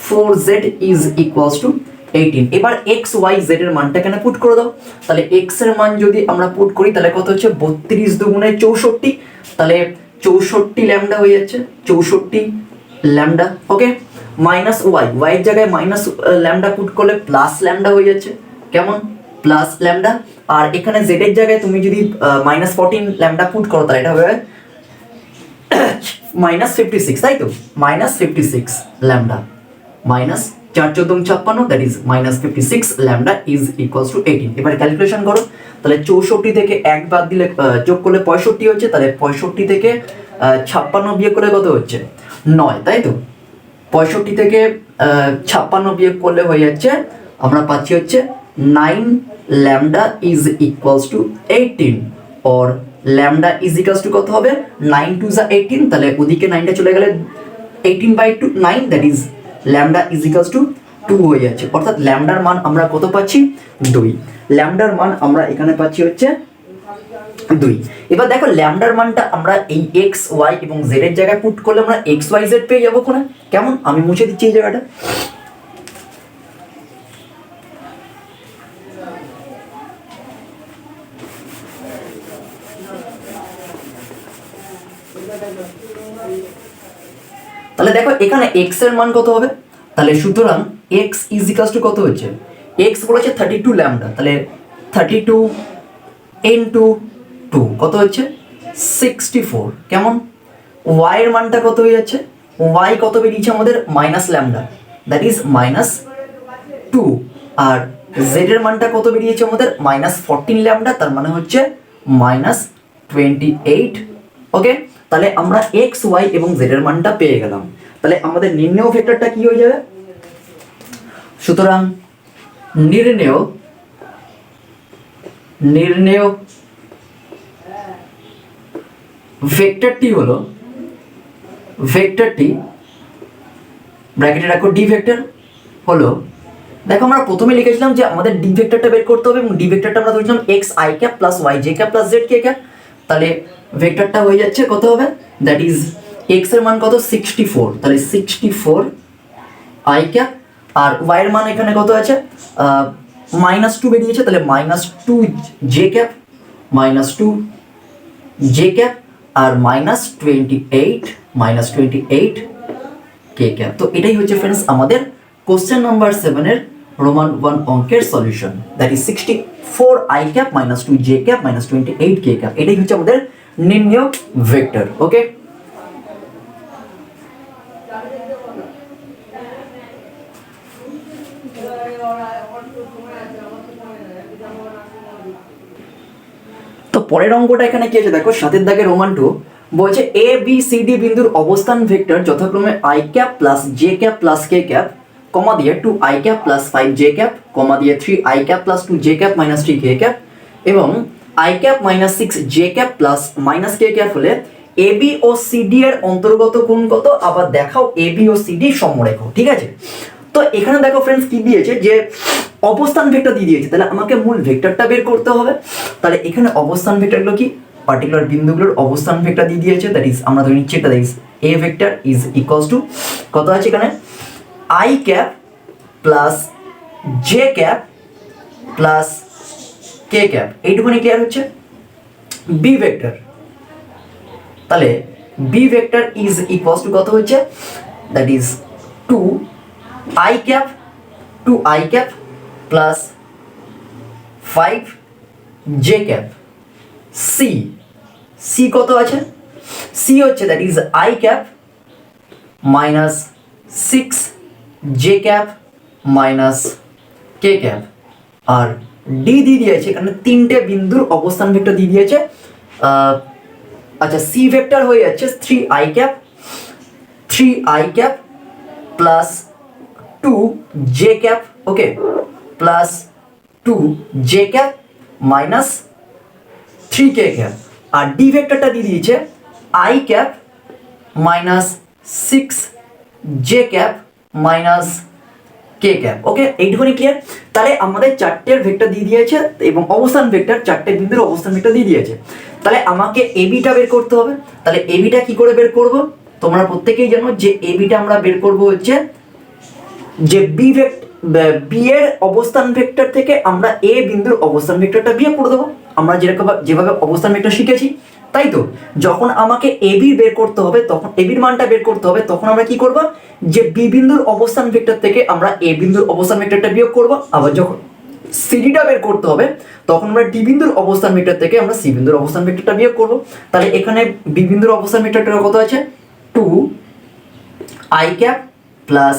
[SPEAKER 1] 4z is equals to 18। এবার x y z এর মানটা এখানে পুট করে দাও, তাহলে x এর মান যদি আমরা পুট করি তাহলে কত হচ্ছে 32 দুগুণে 64, তাহলে 64 ল্যামডা হয়ে যাচ্ছে, 64 ল্যামডা, ওকে, মাইনাস ওয়াই, ওয়াই এর জায়গায় মাইনাস ল্যামডা পুট করলে প্লাস ল্যামডা হয়ে যাচ্ছে, কেমন, প্লাস ল্যামডা, আর এখানে z এর জায়গায় তুমি যদি মাইনাস 14 ল্যামডা পুট করো তাহলে এটা হবে মাইনাস 56, তাই তো, minus 56 lambda, minus 4×4 = 56, that is -56 lambda is equals to 18। এবার ক্যালকুলেশন করো, তাহলে 64 থেকে 1 বাদ দিলে যোগ করলে 65 হচ্ছে, তাহলে 65 থেকে 56 বিয়োগ করলে কত হচ্ছে 9, তাই তো। 65 থেকে 56 বিয়োগ করলে হয়ে যাচ্ছে, আমরা পাচ্ছি হচ্ছে 9 lambda is equals to 18, or lambda is equals to কত হবে 9 2 যা 18, তাহলে ওদিকে 9টা চলে গেলে 18/2 9, that is lambda is equals two 2 হয়ে যাচ্ছে। অর্থাৎ ল্যামডার মান আমরা কত পাচ্ছি 2, ল্যামডার মান আমরা এখানে পাচ্ছি হচ্ছে 2। এবার দেখো ল্যামডার মানটা আমরা এই এক্স ওয়াই এবং জেড এর জায়গায় পুট করলে আমরা এক্স ওয়াই জেড পেয়ে যাবো কোনে, কেমন, আমি মুছে দিচ্ছি এই জায়গাটা। তাহলে দেখো এখানে x এর মান কত হবে, তাহলে সুতরাং x ইজ ইকুয়ালস টু কত হচ্ছে, x বলেছে 32 ল্যামডা, তাহলে 32 ইনটু 2 কত হচ্ছে 64, কেমন। y এর মানটা কত হয়ে যাচ্ছে, y কত বেরিয়েছে আমাদের মাইনাস ল্যামডা, দ্যাট ইজ -2, আর z এর মানটা কত বেরিয়েছে আমাদের -14 ল্যামডা, তার মানে হচ্ছে -28। ওকে, তাহলে আমরা এক্স ওয়াই এবং জেড এর মানটা পেয়ে গেলাম। তাহলে আমাদের নির্ণেয় ভেক্টরটা কি হয়ে যাবে, সুতরাং নির্ণেয় ভেক্টরটি হলো, ভেক্টরটি ব্র্যাকেটে রাখো ডি ভেক্টর হলো, দেখো আমরা প্রথমে লিখেছিলাম যে আমাদের ডি ভেক্টরটা বের করতে হবে, এবং ডি ভেক্টরটা আমরা ধরেছিলাম X I cap plus Y J cap plus Z K cap. তাহলে ভেক্টরটা হয়ে যাচ্ছে কত হবে, দ্যাট ইজ এক্স এর মান কত 64, তাহলে 64 আই ক্যাপ, আর ওয়াই এর মান এখানে কত আছে -2 বেরিয়েছে, তাহলে -2 জে ক্যাপ, -2 জে ক্যাপ, আর -28 কে ক্যাপ। তো এটাই হচ্ছে ফ্রেন্ডস আমাদের কোশ্চেন নাম্বার 7 এর রোমান 1 অঙ্কের solution, that is 64 I cap -2 J cap -28 K cap. এটাই হচ্ছে আমাদের নির্ণেয় ভেক্টর। ওকে, তো পরের অঙ্কটা এখানে কি আছে দেখো, 7 দাগে রোমান 2 বলছে এ বি সি ডি বিন্দুর অবস্থান ভেক্টর যথাক্রমে I cap plus J cap plus K cap, comma দিয়ে 2 I cap plus 5 J cap, comma দিয়ে 3 I cap plus 2 J cap minus 3 K cap, এবং I cap minus 6 J cap plus minus K cap হলে A B ও C D এর অন্তর্গত কোণ কত, আবার দেখাও এ বি ও সি ডি সমরেখ। ঠিক আছে, তো এখানে দেখো ফ্রেন্ডস কি দিয়েছে, যে অবস্থান ভেক্টর দিয়ে দিয়েছে, তাহলে আমাকে মূল ভেক্টরটা বের করতে হবে। তাহলে এখানে অবস্থান ভেক্টরগুলো কি, পার্টিকুলার বিন্দুগুলোর অবস্থান ভেক্টর দিয়ে দিয়েছে, দ্যাট ইজ আমরা ধরে নিচ্ছি এটা, that is A vector is equals to কত আছে এখানে I cap plus J cap plus K cap, এইটুকুনি ক্লিয়ার হচ্ছে। বি ভেক্টর, তাহলে B vector is equals to কত হচ্ছে, that is 2 I cap plus 5 J cap. C কত আছে, সি হচ্ছে that is I cap minus 6 J cap minus K cap, আর D দিয়ে দিয়েছে এখানে তিনটে বিন্দুর অবস্থান ভেক্টর দিয়ে দিয়েছে। আচ্ছা, সি ভেক্টর হয়ে যাচ্ছে 3 I cap plus 2 J cap, okay, plus 2 J cap minus 3 K cap, আর ডি ভেক্টরটা দিয়ে দিয়েছে I cap minus 6 J cap minus K cap. Okay, এইটুকুনি ক্লিয়ার। তাহলে আমাদের চারটের ভেক্টর দিয়ে দিয়েছে এবং অবস্থান ভেক্টর, চারটে বিন্দুর অবস্থান ভেক্টর দিয়ে দিয়েছে। তাহলে আমাকে এবিটা বের করতে হবে। তাহলে এবিটা কি করে বের করব, তোমরা প্রত্যেকেই জানো যে এবিটা আমরা বের করব হচ্ছে যে বি এর অবস্থান ভেক্টর থেকে আমরা এ বিন্দুর অবস্থান ভেক্টরটা বিয়োগ করে দেবো, আমরা যেভাবে অবস্থান ভেক্টর শিখেছি, তাই তো। যখন আমাকে এবি বের করতে হবে, তখন এবির মানটা বের করতে হবে, তখন আমরা কি করব, যে বি বিন্দুর অবস্থান ভেক্টর থেকে আমরা এ বিন্দুর অবস্থান ভেক্টরটা বিয়োগ করব। আবার যখন সিডিটা বের করতে হবে, তখন আমরা ডি বিন্দুর অবস্থান ভেক্টর থেকে আমরা সি বিন্দুর অবস্থান ভেক্টরটা বিয়োগ করব। তাহলে এখানে বি বিন্দুর অবস্থান ভেক্টরটা কত আছে, 2 I cap plus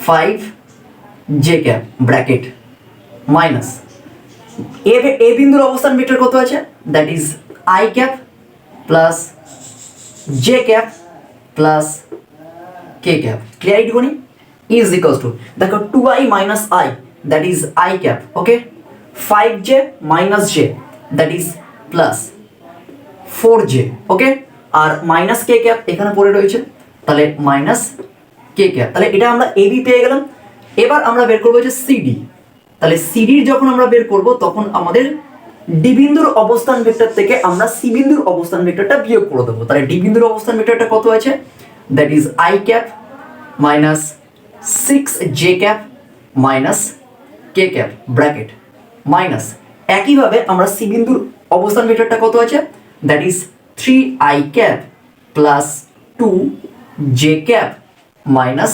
[SPEAKER 1] 5 J cap bracket minus A বিন্দুর অবস্থান ভেক্টর কত আছে, that is I cap plus J cap plus K cap. Clear এইটুকুনি? ইজ ইকুয়ালস টু দেখো 2i minus I that is I cap, okay, 5j minus J that is plus 4j, okay, আর minus K cap এখানে পড়ে রয়েছে, তাহলে minus K cap. তাহলে এটা আমরা এবি পেয়ে গেলাম। এবার আমরা বের করবো হচ্ছে সিডি। তাহলে সিডির যখন আমরা বের করব তখন আমাদের ডি বিন্দুর অবস্থান ভেক্টর থেকে আমরা সি বিন্দুর অবস্থান ভেক্টরটা বিয়োগ করে দেবো। তাহলে ডি বিন্দুর অবস্থান ভেক্টরটা কত আছে, that is I cap minus 6j cap minus K cap bracket minus, একইভাবে আমরা সি বিন্দুর অবস্থান ভেক্টরটা কত আছে, that is 3i cap plus 2j cap minus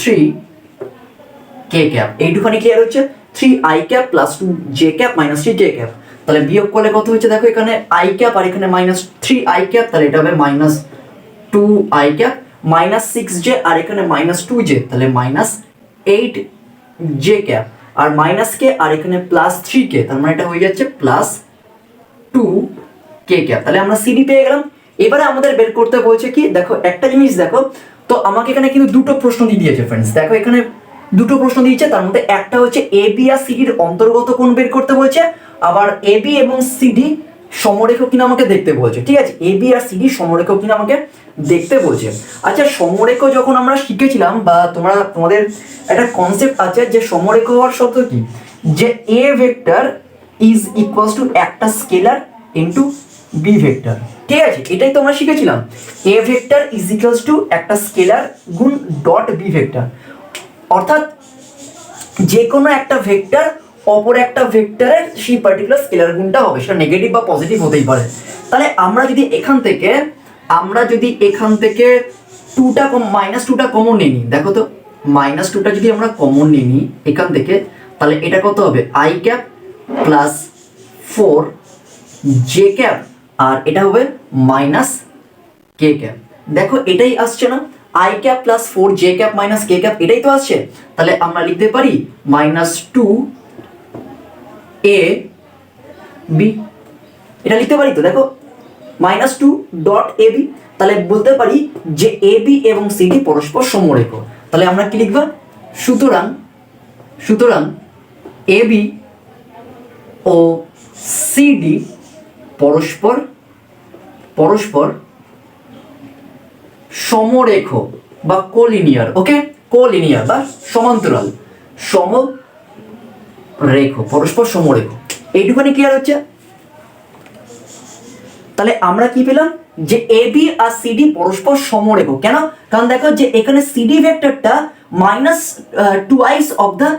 [SPEAKER 1] 3k cap. এইটুখানি ক্লিয়ার হচ্ছে? 3i cap plus 2j cap minus 3j cap. তাহলে বিয়োগ করলে কত হচ্ছে দেখো, এখানে i ক্যাপ আর এখানে মাইনাস 3i ক্যাপ, তাহলে এটা হবে minus 2i cap minus 6j আর এখানে মাইনাস 2j, তাহলে মাইনাস 8j ক্যাপ আর মাইনাস কে আর এখানে প্লাস 3k, তার মানে এটা হয়ে যাচ্ছে প্লাস 2k ক্যাপ। তাহলে আমরা সিডি পেয়ে গেলাম। এবারে আমাদের বের করতে বলছে কি, দেখো একটা জিনিস দেখো তো, আমাকে এখানে কিন্তু দুটো প্রশ্ন দিয়ে দিয়েছে ফ্রেন্ডস। দেখো এখানে দুটো প্রশ্ন দিয়েছে, তার মধ্যে একটা হচ্ছে এ বি আর সিডির অন্তর্গত কোণ বের করতে বলছে, আবার এ বি এবং সিডি সমরেখ কিনা আমাকে দেখতে বলছে। ঠিক আছে, এ বি আর সিডি সমরেখ কিনা আমাকে দেখতে বলছে। আচ্ছা, সমরেখ যখন আমরা শিখেছিলাম বা তোমাদের একটা কনসেপ্ট আছে যে সমরেখ হওয়ার শর্ত কি, যে এ ভেক্টর ইজ ইকুয়ালস টু একটা স্কেলার ইনটু বি ভেক্টর। ঠিক আছে, এটাই তো আমরা শিখেছিলাম, এ ভেক্টর ইজ ইকুয়ালস টু একটা স্কেলার গুণ ডট বি ভেক্টর, অর্থাৎ যে কোনো একটা ভেক্টর অপর একটা ভেক্টরের সেই পার্টিকুলার স্কেলার গুণটা হবে, সেটা নেগেটিভ বা পজিটিভ হতেই পারে। তাহলে আমরা যদি এখান থেকে 2টা মাইনাস 2টা কমন নিই, দেখো তো মাইনাস 2টা যদি আমরা কমন নিই এখান থেকে, তাহলে এটা কত হবে, I cap plus 4j cap আর এটা হবে মাইনাস কে ক্যাপ। দেখো এটাই আসছে না, I cap plus 4j cap minus K cap, এটাই তো আসছে। তাহলে আমরা লিখতে পারি মাইনাস 2a b, এটা লিখতে পারি তো, দেখো মাইনাস 2 ডট এ বি। তাহলে বলতে পারি যে এ বি এবং সিডি পরস্পর সমরেখ। তাহলে আমরা কি লিখব, সুতরাং এ বি ও সিডি পরস্পর সমরেখ বা কোলিনিয়ার, ওকে, কোলিনিয়ার বা সমান্তরাল, সমরেখ, পরস্পর সমরেখ। এইটুখানি ক্লিয়ার হচ্ছে? তাহলে আমরা কি পেলাম, যে এ বি আর সিডি পরস্পর সমরেখ। কেন? কারণ দেখো যে এখানে সিডি ভেক্টরটা minus twice of the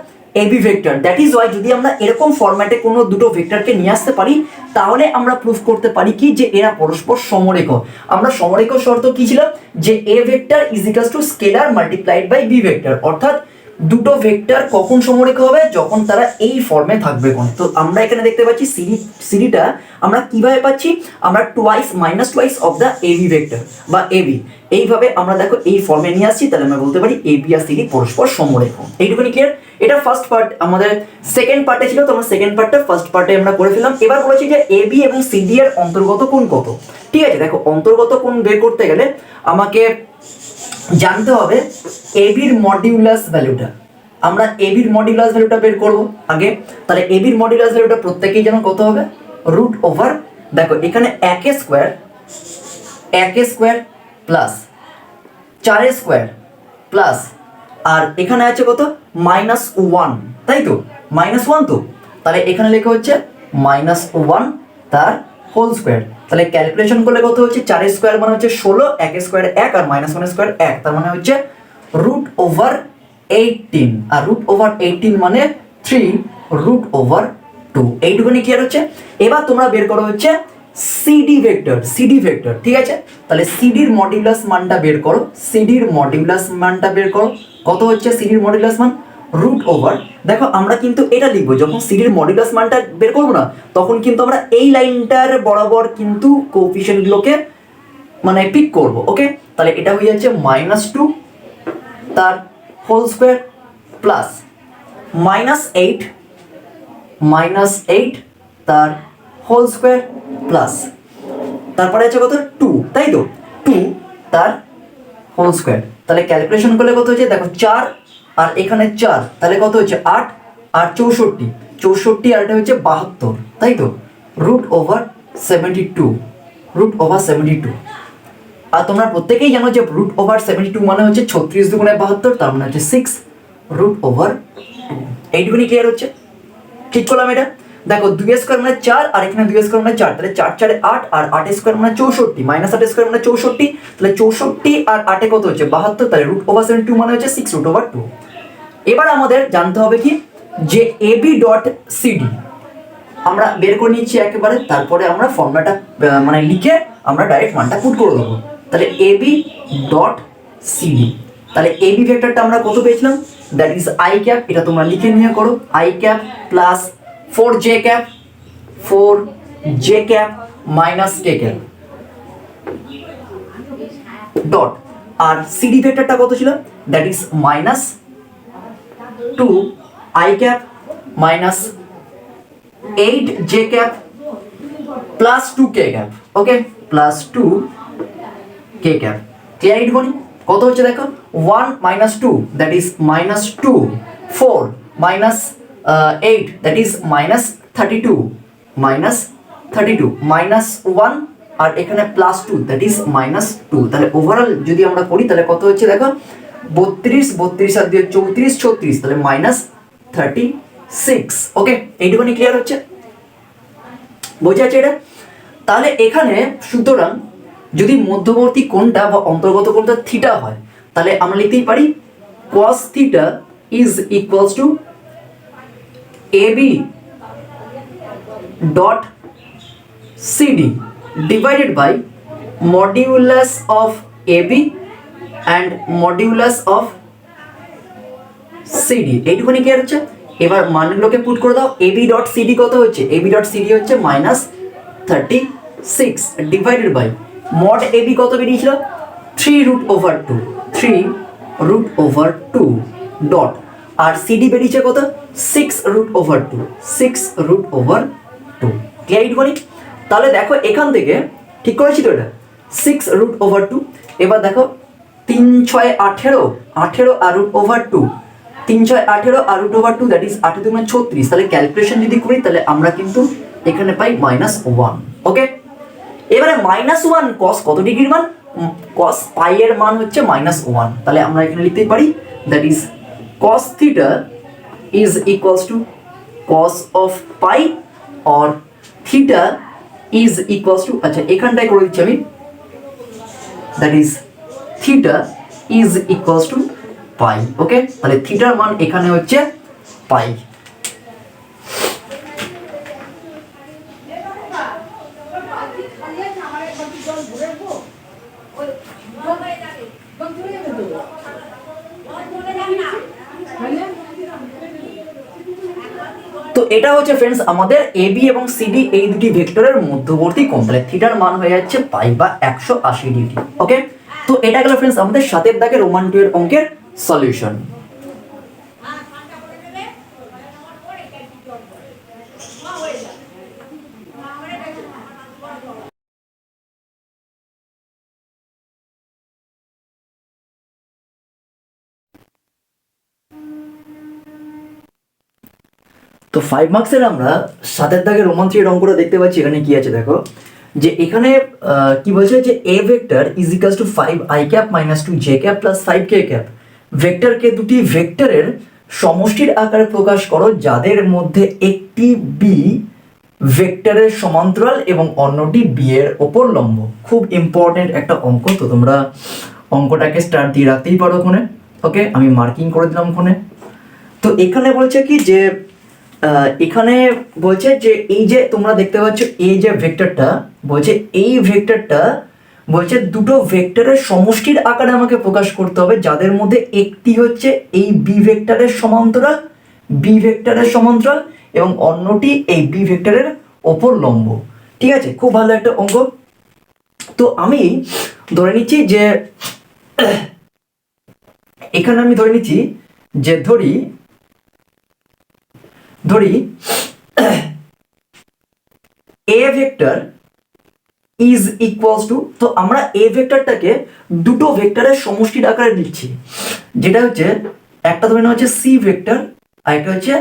[SPEAKER 1] AB vector, that is why যদি আমরা এরকম ফরম্যাটে কোনো দুটো ভেক্টরকে নিয়ে আসতে পারি তাহলে আমরা প্রুফ করতে পারি কি, যে এরা পরস্পর সমরেখ। আমরা সমরেখ শর্ত কি ছিল, যে এ vector is equals to scalar multiplied by B vector, অর্থাৎ দুটো ভেক্টর কখন সমরেখ হবে, যখন তারা এই ফর্মে থাকবে কোণে। তো আমরা এখানে দেখতে পাচ্ছি সিডিটা আমরা কিভাবে পাচ্ছি, আমরা minus twice of the AB vector বা এবি, এইভাবে আমরা দেখো এই ফর্মে নিয়ে আসছি। তাহলে আমরা বলতে পারি এবি আর সিডি পরস্পর সমরেখ। এইটুকুনি ক্লিয়ার? এটা ফার্স্ট পার্ট, আমাদের সেকেন্ড পার্টে ছিল, তো আমরা সেকেন্ড পার্টটা ফার্স্ট পার্টে আমরা করে ফেললাম। এবার বলেছি যে এবি এবং সিডি এর অন্তর্গত কোণ কত। ঠিক আছে, দেখো অন্তর্গত কোণ বের করতে গেলে আমাকে জানতে হবে এবির মডিউলাস ভ্যালুটা। আমরা এবির মডিউলাস ভ্যালুটা বের করব আগে। তাহলে এবির মডিউলাস ভ্যালুটা প্রত্যেকেই যেন কত হবে, রুট ওভার, দেখো এখানে 1 স্কয়ার প্লাস 4 স্কয়ার প্লাস, আর এখানে আছে কত, -1, তাই তো, -1 তো, তাহলে এখানে লেখা হচ্ছে -1 তার হোল স্কয়ার। তাহলে ক্যালকুলেশন করলে কত হচ্ছে, 4 স্কয়ার মানে হচ্ছে 16, 1 স্কয়ার 1 আর -1 স্কয়ার 1, তার মানে হচ্ছে রুট ওভার 18, আর রুট ওভার 18 মানে 3√2। এইটুকুনি ক্লিয়ার হচ্ছে? এবার তোমরা বের করো হচ্ছে সিডি ভেক্টর, ঠিক আছে? তাহলে সিডির মডিউলাস মানটা বের করো, কত হচ্ছে সিডির মডিউলাস মান, রুট ওভার, দেখো আমরা কিন্তু এটা লিখবো, যখন সিডির মডিউলাস মানটা বের করবো না তখন কিন্তু আমরা এই লাইনটার বরাবর কিন্তু কোএফিসিয়েন্টগুলোকে মানে পিক করব, ওকে? তাহলে এটা হয়ে যাচ্ছে -2 তার হোল স্কয়ার প্লাস -8 তার হোল স্কোয়ার প্লাস তারপরে আছে কত 2, তাই তো 2 তার হোল স্কোয়ার। তাহলে ক্যালকুলেশন করলে কত হচ্ছে দেখো 4 আর এখানে 4, তাহলে কত হচ্ছে 8 আর 64 আর এটা হচ্ছে 72, তাই তো √72 আর তোমরা প্রত্যেকেই জানো যে √72 মানে হচ্ছে 36 দুগুণে 72, তার মানে হচ্ছে 6 √2। এইটুকুনি ক্লিয়ার হচ্ছে? ঠিক করলাম এটা। দেখো 2 স্কোয়ার মানে 4 আর এখানে 2 স্কোয়ার মানে 4, তাহলে 4 4 8 আর 8 স্কোয়ার মানে 64, -8 স্কোয়ার মানে 64, তাহলে 64 আর 8 কত হচ্ছে 72, তাহলে √72 মানে হচ্ছে 6 √2। এবার আমাদের জানতে হবে কি যে AB ডট CD আমরা বের করে নিচ্ছি একেবারে, তারপরে আমরা ফর্মুলাটা মানে লিখে আমরা ডাইরেক্ট মানটা পুট করে দেবো। তাহলে AB ডট CD, তাহলে AB ভেক্টরটা আমরা কত পেয়েছিলাম, দ্যাট ইজ I ক্যাপ, এটা তোমরা লিখে নিয়ে করো, I cap plus 4J cap minus K cap dot, আর CD ভেক্টরটা কত ছিল, that is -2I cap minus 8J cap plus 2K cap, okay, plus 2K cap. Clear it বলি কত হচ্ছে দেখো 1 - 2 দ্যাট ইজ -2, 4 -8 দ্যাট ইজ -32, -1 আর এখানে +2 দ্যাট ইজ -2। তাহলে ওভারঅল যদি আমরা করি তাহলে কত হচ্ছে দেখো 32 আর দিয়ে 34 36, তাহলে -36। ওকে, এইটুকুনি ক্লিয়ার হচ্ছে, বোঝা যাচ্ছে এটা? তাহলে এখানে সুতরাং যদি মধ্যবর্তী কোণটা বা অন্তর্গত কোণটা থিটা হয়, তাহলে আমরা লিখতেই পারি cos theta is equals to AB dot CD divided by modulus of AB and modulus of CD। এইটুকুনি ক্লিয়ার হচ্ছে? এবার মানগুলোকে পুট করে দাও। AB ডট CD কত হচ্ছে, AB ডট CD হচ্ছে -36 ডিভাইডেড বাই মড AB কত বেরিয়েছিল 3√2 ডট, আর CD বেরিয়েছে কত 6√2 ক্লিয়ার বলি? তাহলে দেখো এখান থেকে ঠিক করেছি তো এটা 6√2। এবার দেখো 3 6 18 18 আর √2, 3 6 18 আর √2 দ্যাট ইজ 8 2 36। তাহলে ক্যালকুলেশন যদি করি তাহলে আমরা কিন্তু এখানে পাই -1। ওকে, এবারে -1 cos কত ডিগ্রির মান, cos পাই এর মান হচ্ছে -1, তাহলে আমরা এখানে লিখতে পারি that is cos theta is equals to cos of pi or theta is equals to, আচ্ছা এখানটায় করে দিচ্ছি আমি, that is theta is equals to pi. Okay, তাহলে থিটার মান এখানে হচ্ছে পাই। তো এটা হচ্ছে ফ্রেন্ডস আমাদের AB এবং CD এই দুটি ভেক্টরের মধ্যবর্তী কোণ, তাহলে থিটার মান হয়ে যাচ্ছে পাই বা 180 ডিগ্রি। ওকে, তো এটা গেল ফ্রেন্ডস আমাদের 7 দাগের রোমান 2 এর অঙ্কের সলিউশন। তো 5 মার্কসের আমরা 7 দাগের রোমান 3 এর অঙ্কটা দেখতে পাচ্ছি। এখানে কি আছে দেখো, যে এখানে কি বলছে যে A vector is equals two 5i cap - 2j cap plus 5k cap ভেক্টরকে দুটি ভেক্টরের সমষ্টির আকারে প্রকাশ করো যাদের মধ্যে একটি B ভেক্টরের সমান্তরাল এবং অন্যটি B এর উপর লম্ব। খুব ইম্পর্টেন্ট একটা অঙ্ক, তো তোমরা অঙ্কটাকে স্টার দিয়ে রাখতেই পারো ওখানে। ওকে, আমি মার্কিং করে দিলাম ওখানে। তো এখানে বলছে কি যে এখানে বলছে যে এই যে তোমরা দেখতে পাচ্ছ এই যে ভেক্টরটা বলছে, এই ভেক্টরটা বলছে দুটো ভেক্টরের সমষ্টির আকারে আমাকে প্রকাশ করতে হবে যাদের মধ্যে একটি হচ্ছে এই বি ভেক্টরের সমান্তরাল এবং অন্যটি এই বি ভেক্টরের ওপর লম্ব। ঠিক আছে, খুব ভালো একটা অঙ্ক। তো আমি ধরে নিচ্ছি যে এখানে আমি ধরে নিচ্ছি যে ধরি ধরি এ ভেক্টর ইজ ইকুয়ালস টু, তো আমরা এ ভেক্টরটাকে দুটো ভেক্টরের সমষ্টির আকারে লিখছি, যেটা হচ্ছে একটা ধরে নেওয়া হচ্ছে সি ভেক্টর আর একটা হচ্ছে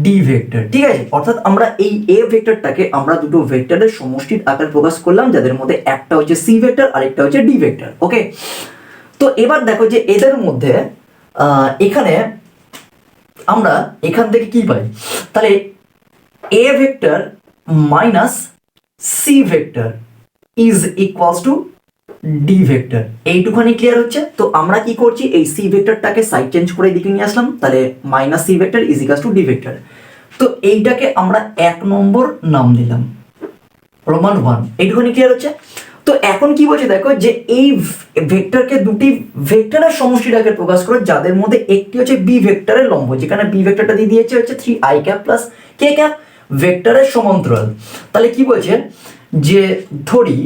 [SPEAKER 1] ডি ভেক্টর, ঠিক আছে। অর্থাৎ আমরা এই এ ভেক্টরটাকে আমরা দুটো ভেক্টরের সমষ্টির আকারে প্রকাশ করলাম, যাদের মধ্যে একটা হচ্ছে সি ভেক্টর আর একটা হচ্ছে ডি ভেক্টর, ওকে। তো এবার দেখো যে এদের মধ্যে এখানে আমরা এখান থেকে কি পাই, তাহলে এ vector minus C vector is equals to D vector, এইটুখানি ক্লিয়ার হচ্ছে। তো আমরা কি করছি, এই সি ভেক্টরটাকে সাইড চেঞ্জ করে দিকে নিয়ে আসলাম, তাহলে minus C vector is equals to D vector. তো এইটাকে আমরা 1 নম্বর নাম দিলাম, রোমান 1, এইটুখানি ক্লিয়ার হচ্ছে। তো এখন কি বলছে দেখো যে এই ভেক্টরকে দুটি ভেক্টরের সমষ্টির আকারে প্রকাশ করে, যাদের মধ্যে একটি হচ্ছে বি ভেক্টরের লম্ব, যেখানে বি ভেক্টরটা দিয়ে দিয়েছে হচ্ছে 3i cap plus K cap ভেক্টরের সমান্তরাল। তাহলে কি বলছে যে ধরি,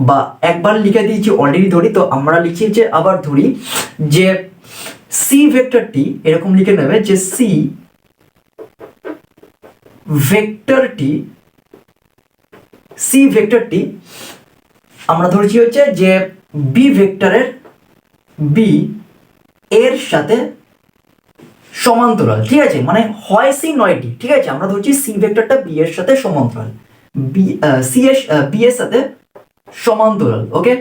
[SPEAKER 1] বা একবার লিখে দিয়েছি অলরেডি ধরি, তো আমরা লিখছি যে আবার ধরি যে সি ভেক্টরটি এরকম লিখে নেবে যে সি ভেক্টরটি আমরা ধরছি হচ্ছে যে বি ভেক্টরের বি এর সাথে সমান্তরাল, ঠিক আছে, মানে হয় সি নয় ডি, ঠিক আছে। আমরা ধরছি সি ভেক্টরটা বি এর সাথে সমান্তরাল, বি এর সাথে সমান্তরাল, ওকে,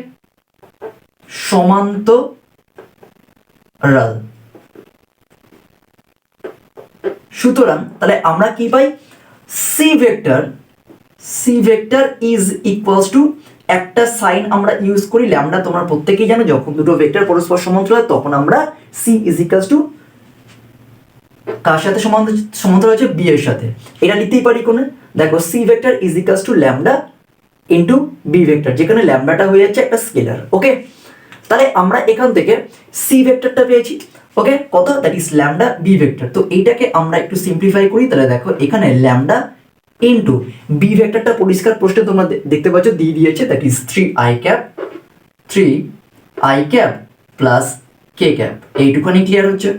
[SPEAKER 1] সমান্তরাল। সুতরাং তাহলে আমরা কি পাই, C vector is equals to, একটা সাইন আমরা ইউজ করি ল্যামডা, তোমরা প্রত্যেকেই জানো যখন দুটো ভেক্টর পরস্পর সমান্তরাল তখন আমরা সি ইজ ইকুয়ালস টু কার সাথে সমান্তরাল হচ্ছে বি এর সাথে, এটা লিখতেই পারি কোনে, দেখো C vector is equals to lambda into B vector, যেখানে ল্যামডাটা হয়ে যাচ্ছে একটা স্কেলার, ওকে। তাহলে আমরা এখান থেকে সি ভেক্টরটা পেয়েছি, ওকে, কত, that is lambda B vector. তো এইটাকে আমরা একটু সিম্পলিফাই করি, তাহলে দেখো এখানে ল্যামডা ইন্টু বি ভেক্টরটা পরিষ্কার প্রশ্নে তোমরা দেখতে পাচ্ছ দিয়ে দিয়েছে, that is 3i cap plus K cap, এইটুখানি ক্লিয়ার হচ্ছে,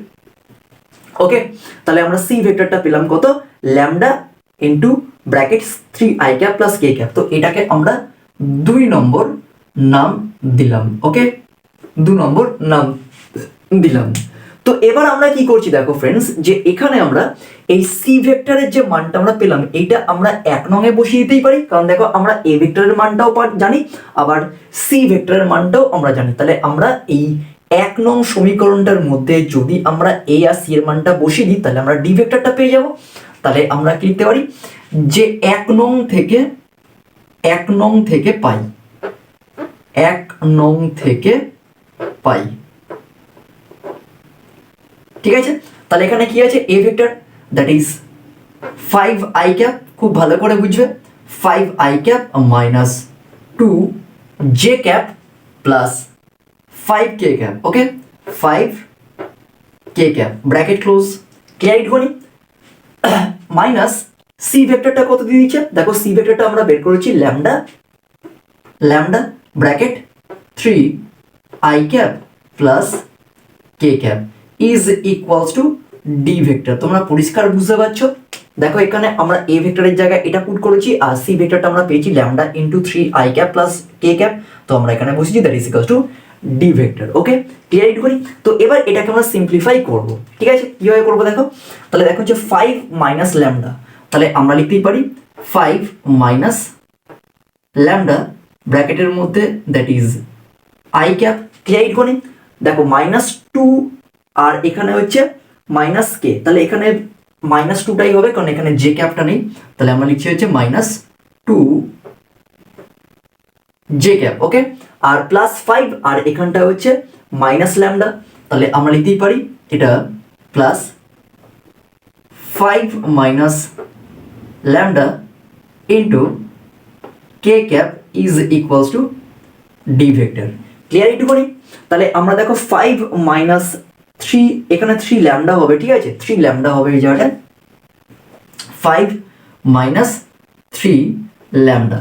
[SPEAKER 1] ওকে। তাহলে আমরা সি ভেক্টরটা পেলাম কত, lambda into bracket 3i cap plus K cap. তো এটাকে আমরা 2 নম্বর নাম দিলাম, ওকে, 2 নম্বর নাম দিলাম। তো এবার আমরা কি করছি দেখো ফ্রেন্ডস, যে এখানে আমরা এই সি ভেক্টরের যে মানটা আমরা পেলাম এইটা আমরা 1 নঙে বসিয়ে দিতেই পারি, কারণ দেখো আমরা এ ভেক্টরের মানটাও জানি আবার সি ভেক্টরের মানটাও আমরা জানি। তাহলে আমরা এই 1 নং সমীকরণটার মধ্যে যদি আমরা এ আর সি এর মানটা বসিয়ে দিই, তাহলে আমরা ডি ভেক্টরটা পেয়ে যাব। তাহলে আমরা কি লিখতে পারি যে 1 নং থেকে পাই, 1 নং থেকে পাই, ঠিক আছে। তাহলে এখানে কি আছে, A vector that is 5i cap, খুব ভালো করে বুঝবে, 5i cap minus 2j cap plus 5k cap, okay, 5k cap bracket close, clear ইটগনি, মাইনাস সি ভেক্টরটা কত দিয়ে দিচ্ছে, দেখো সি ভেক্টরটা আমরা বের করেছি lambda bracket 3i cap plus k cap is equals to D vector. তোমরা পরিষ্কার বুঝতে পারছো, দেখো এখানে আমরা এ ভেক্টরের জায়গায় এটা পুট করেছি আর সি ভেক্টরটা আমরা পেয়েছি lambda into 3i cap plus K cap, তো আমরা এখানে বসেছি that is equals to D vector, okay, clear it করি। তো এবার এটাকে আমরা সিম্পলিফাই করব, ঠিক আছে, কিভাবে করবো দেখো, তাহলে দেখো হচ্ছে 5 মাইনাস ল্যামডা, তাহলে আমরা লিখতেই পারি 5 মাইনাস ল্যামডা ব্র্যাকেটের মধ্যে that is i cap, clear it করি। দেখো -2 আর এখানে হচ্ছে -k, তাহলে এখানে -2টাই হবে কারণ এখানে j ক্যাপটা নেই, তাহলে আমরা লিখছি হচ্ছে -2j ক্যাপ, ওকে, আর +5 আর এখানটা হচ্ছে মাইনাস ল্যামডা, তাহলে আমরা লিখতেই পারি এটা +5 minus lambda into K cap is equals to D vector, clear একটু করি। তাহলে আমরা দেখো 5 মাইনাস 3, এখানে 3 ল্যামডা হবে, ঠিক আছে, 3 ল্যামডা হবে এই জায়গাটায়, 5 মাইনাস 3 ল্যামডা,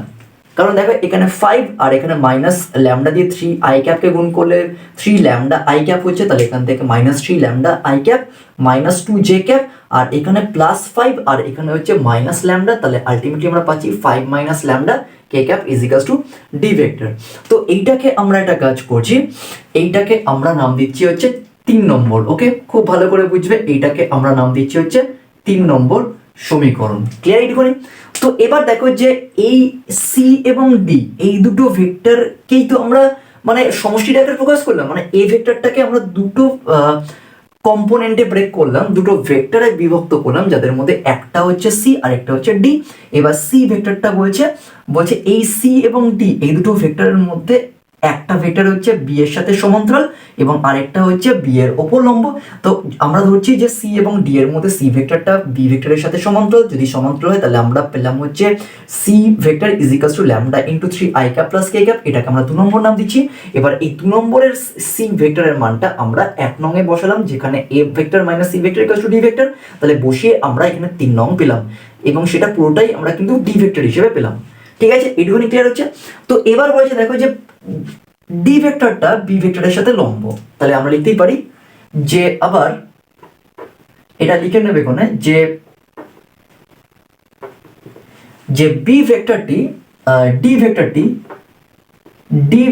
[SPEAKER 1] কারণ দেখো এখানে 5 আর এখানে মাইনাস ল্যামডা দিয়ে 3 আই ক্যাপকে গুণ করলে 3 ল্যামডা আই ক্যাপ হচ্ছে, তাহলে এখান থেকে minus 3 lambda I cap minus 2 J cap, আর এখানে প্লাস 5 আর এখানে হচ্ছে মাইনাস ল্যামডা, তাহলে আলটিমেটলি আমরা পাচ্ছি 5 minus lambda K cap is equals to D vector. তো এইটাকে আমরা একটা কাজ করছি, এইটাকে আমরা নাম দিচ্ছি হচ্ছে 3 নম্বর। ওকে, খুব ভালো করে বুঝবে, এইটাকে আমরা নাম দিচ্ছি হচ্ছে 3 নম্বর সমীকরণ। ক্লিয়ার এইটুকুনি? তো এবার দেখো যে এই সি এবং ডি এই দুটো ভেক্টরকেই তো আমরা মানে সমষ্টি আকারে প্রকাশ করলাম, মানে এই ভেক্টরটাকে আমরা দুটো কম্পোনেন্টে ব্রেক করলাম, দুটো ভেক্টরে বিভক্ত করলাম, যাদের মধ্যে একটা হচ্ছে সি আর একটা হচ্ছে ডি। এবার সি ভেক্টরটা বলছে এই সি এবং ডি এই দুটো ভেক্টরের মধ্যে একটা ভেক্টর হচ্ছে বি এর সাথে সমান্তরাল এবং আরেকটা হচ্ছে বি এর ওপর লম্ব। তো আমরা ধরছি যে সি এবং ডি এর মধ্যে সি ভেক্টরটা বি ভেক্টরের সাথে সমান্তরাল, যদি সমান্তরাল হয় তাহলে আমরা পেলাম হচ্ছে C vector is equals to lambda into 3 I cap plus K cap, এটাকে আমরা 2 নম্বর নাম দিচ্ছি। এবার এই 2 নম্বরের সি ভেক্টরের মানটা আমরা 1 নং এ বসালাম, যেখানে A vector minus C vector equals to D vector, তাহলে বসিয়ে আমরা এখানে 3 নং পেলাম এবং সেটা পুরোটাই আমরা কিন্তু ডি ভেক্টর হিসেবে পেলাম। ঠিক আছে, এটুকুনি ক্লিয়ার হচ্ছে? তো এবার বলেছে দেখো যে ডি ভেক্টরটা বি ভেক্টরের সাথে লম্ব, তাহলে আমরা লিখতেই পারি যে আবার এটা লিখে নেবে কোনে যে বি ভেক্টরটি ডি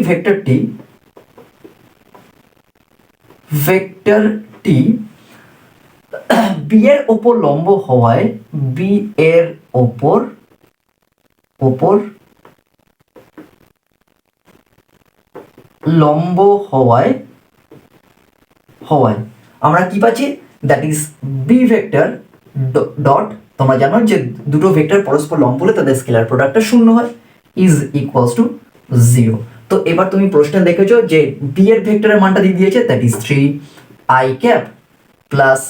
[SPEAKER 1] ভেক্টরটি বি এর ওপর লম্ব হওয়ায় বি এর ওপর লম্ব হওয়ায় আমরা কি পাচ্ছি, that is B vector dot, তোমরা জানো যে দুটো ভেক্টর পরস্পর লম্ব হলে তাদের স্কেলার প্রোডাক্টটা শূন্য হয়, ইজ ইকুয়ালস টু 0। তো এবার তুমি প্রশ্নে দেখেছো যে বি এর ভেক্টরের মানটা দিয়ে দিয়েছে, that is 3 I cap plus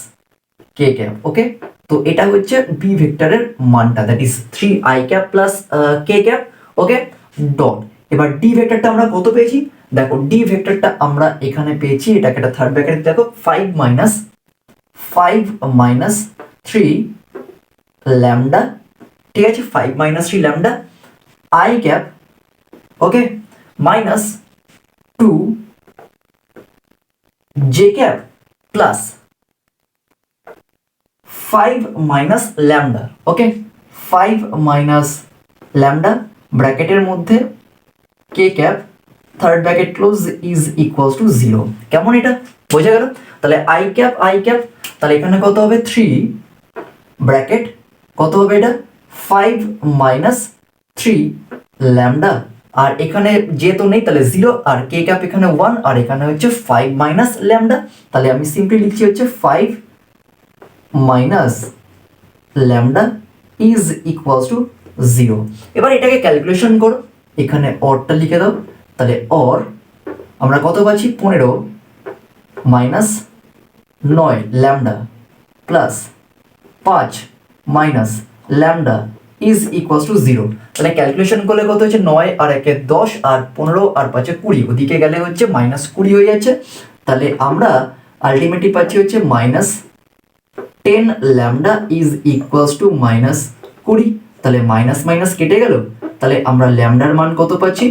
[SPEAKER 1] K cap. Okay, তো এটা হচ্ছে বি ভেক্টরের মানটা, that is 3 I cap plus K cap. Okay, dot. এবার ডি ভেক্টরটা আমরা কত পেয়েছি, দেখো ডি ভেক্টরটা আমরা এখানে পেয়েছি, এটাকে একটা থার্ড ব্র্যাকেটে দেখো 5 মাইনাস 3 ল্যামডা, ঠিক আছে, 5 minus 3 lambda I cap, okay, minus 2 J cap plus 5 minus lambda. Okay, 5 minus lambda ব্র্যাকেটের মধ্যে K cap third bracket close is equals to 0। কেমন, এটা বোঝা গেল? তাহলে আই ক্যাপ তাহলে এখানে কত হবে 3 ব্র্যাকেট কত হবে এটা 5 মাইনাস 3 ল্যামডা, আর এখানে যেহেতু নেই তাহলে 0, আর কে ক্যাপ এখানে 1 আর এখানে হচ্ছে 5 মাইনাস ল্যামডা, তাহলে আমি সিম্পলি লিখছি হচ্ছে 5 minus lambda is equals to 0। এবার এটাকে ক্যালকুলেশন করো, এখানে অরটা লিখে দাও, তাহলে অর আমরা কত পাচ্ছি 15 minus 9 lambda plus 5 minus lambda is equals to 0। তাহলে ক্যালকুলেশন করলে কত হচ্ছে 9 আর 1 10 আর 15 আর 5 20, ওদিকে গেলে হচ্ছে মাইনাস 20 হয়ে যাচ্ছে, তাহলে আমরা আলটিমেটলি পাচ্ছি হচ্ছে minus 10 lambda is equals two minus 20। তাহলে মাইনাস মাইনাস কেটে গেল, তাহলে আমরা ল্যামডার মান কত পাচ্ছি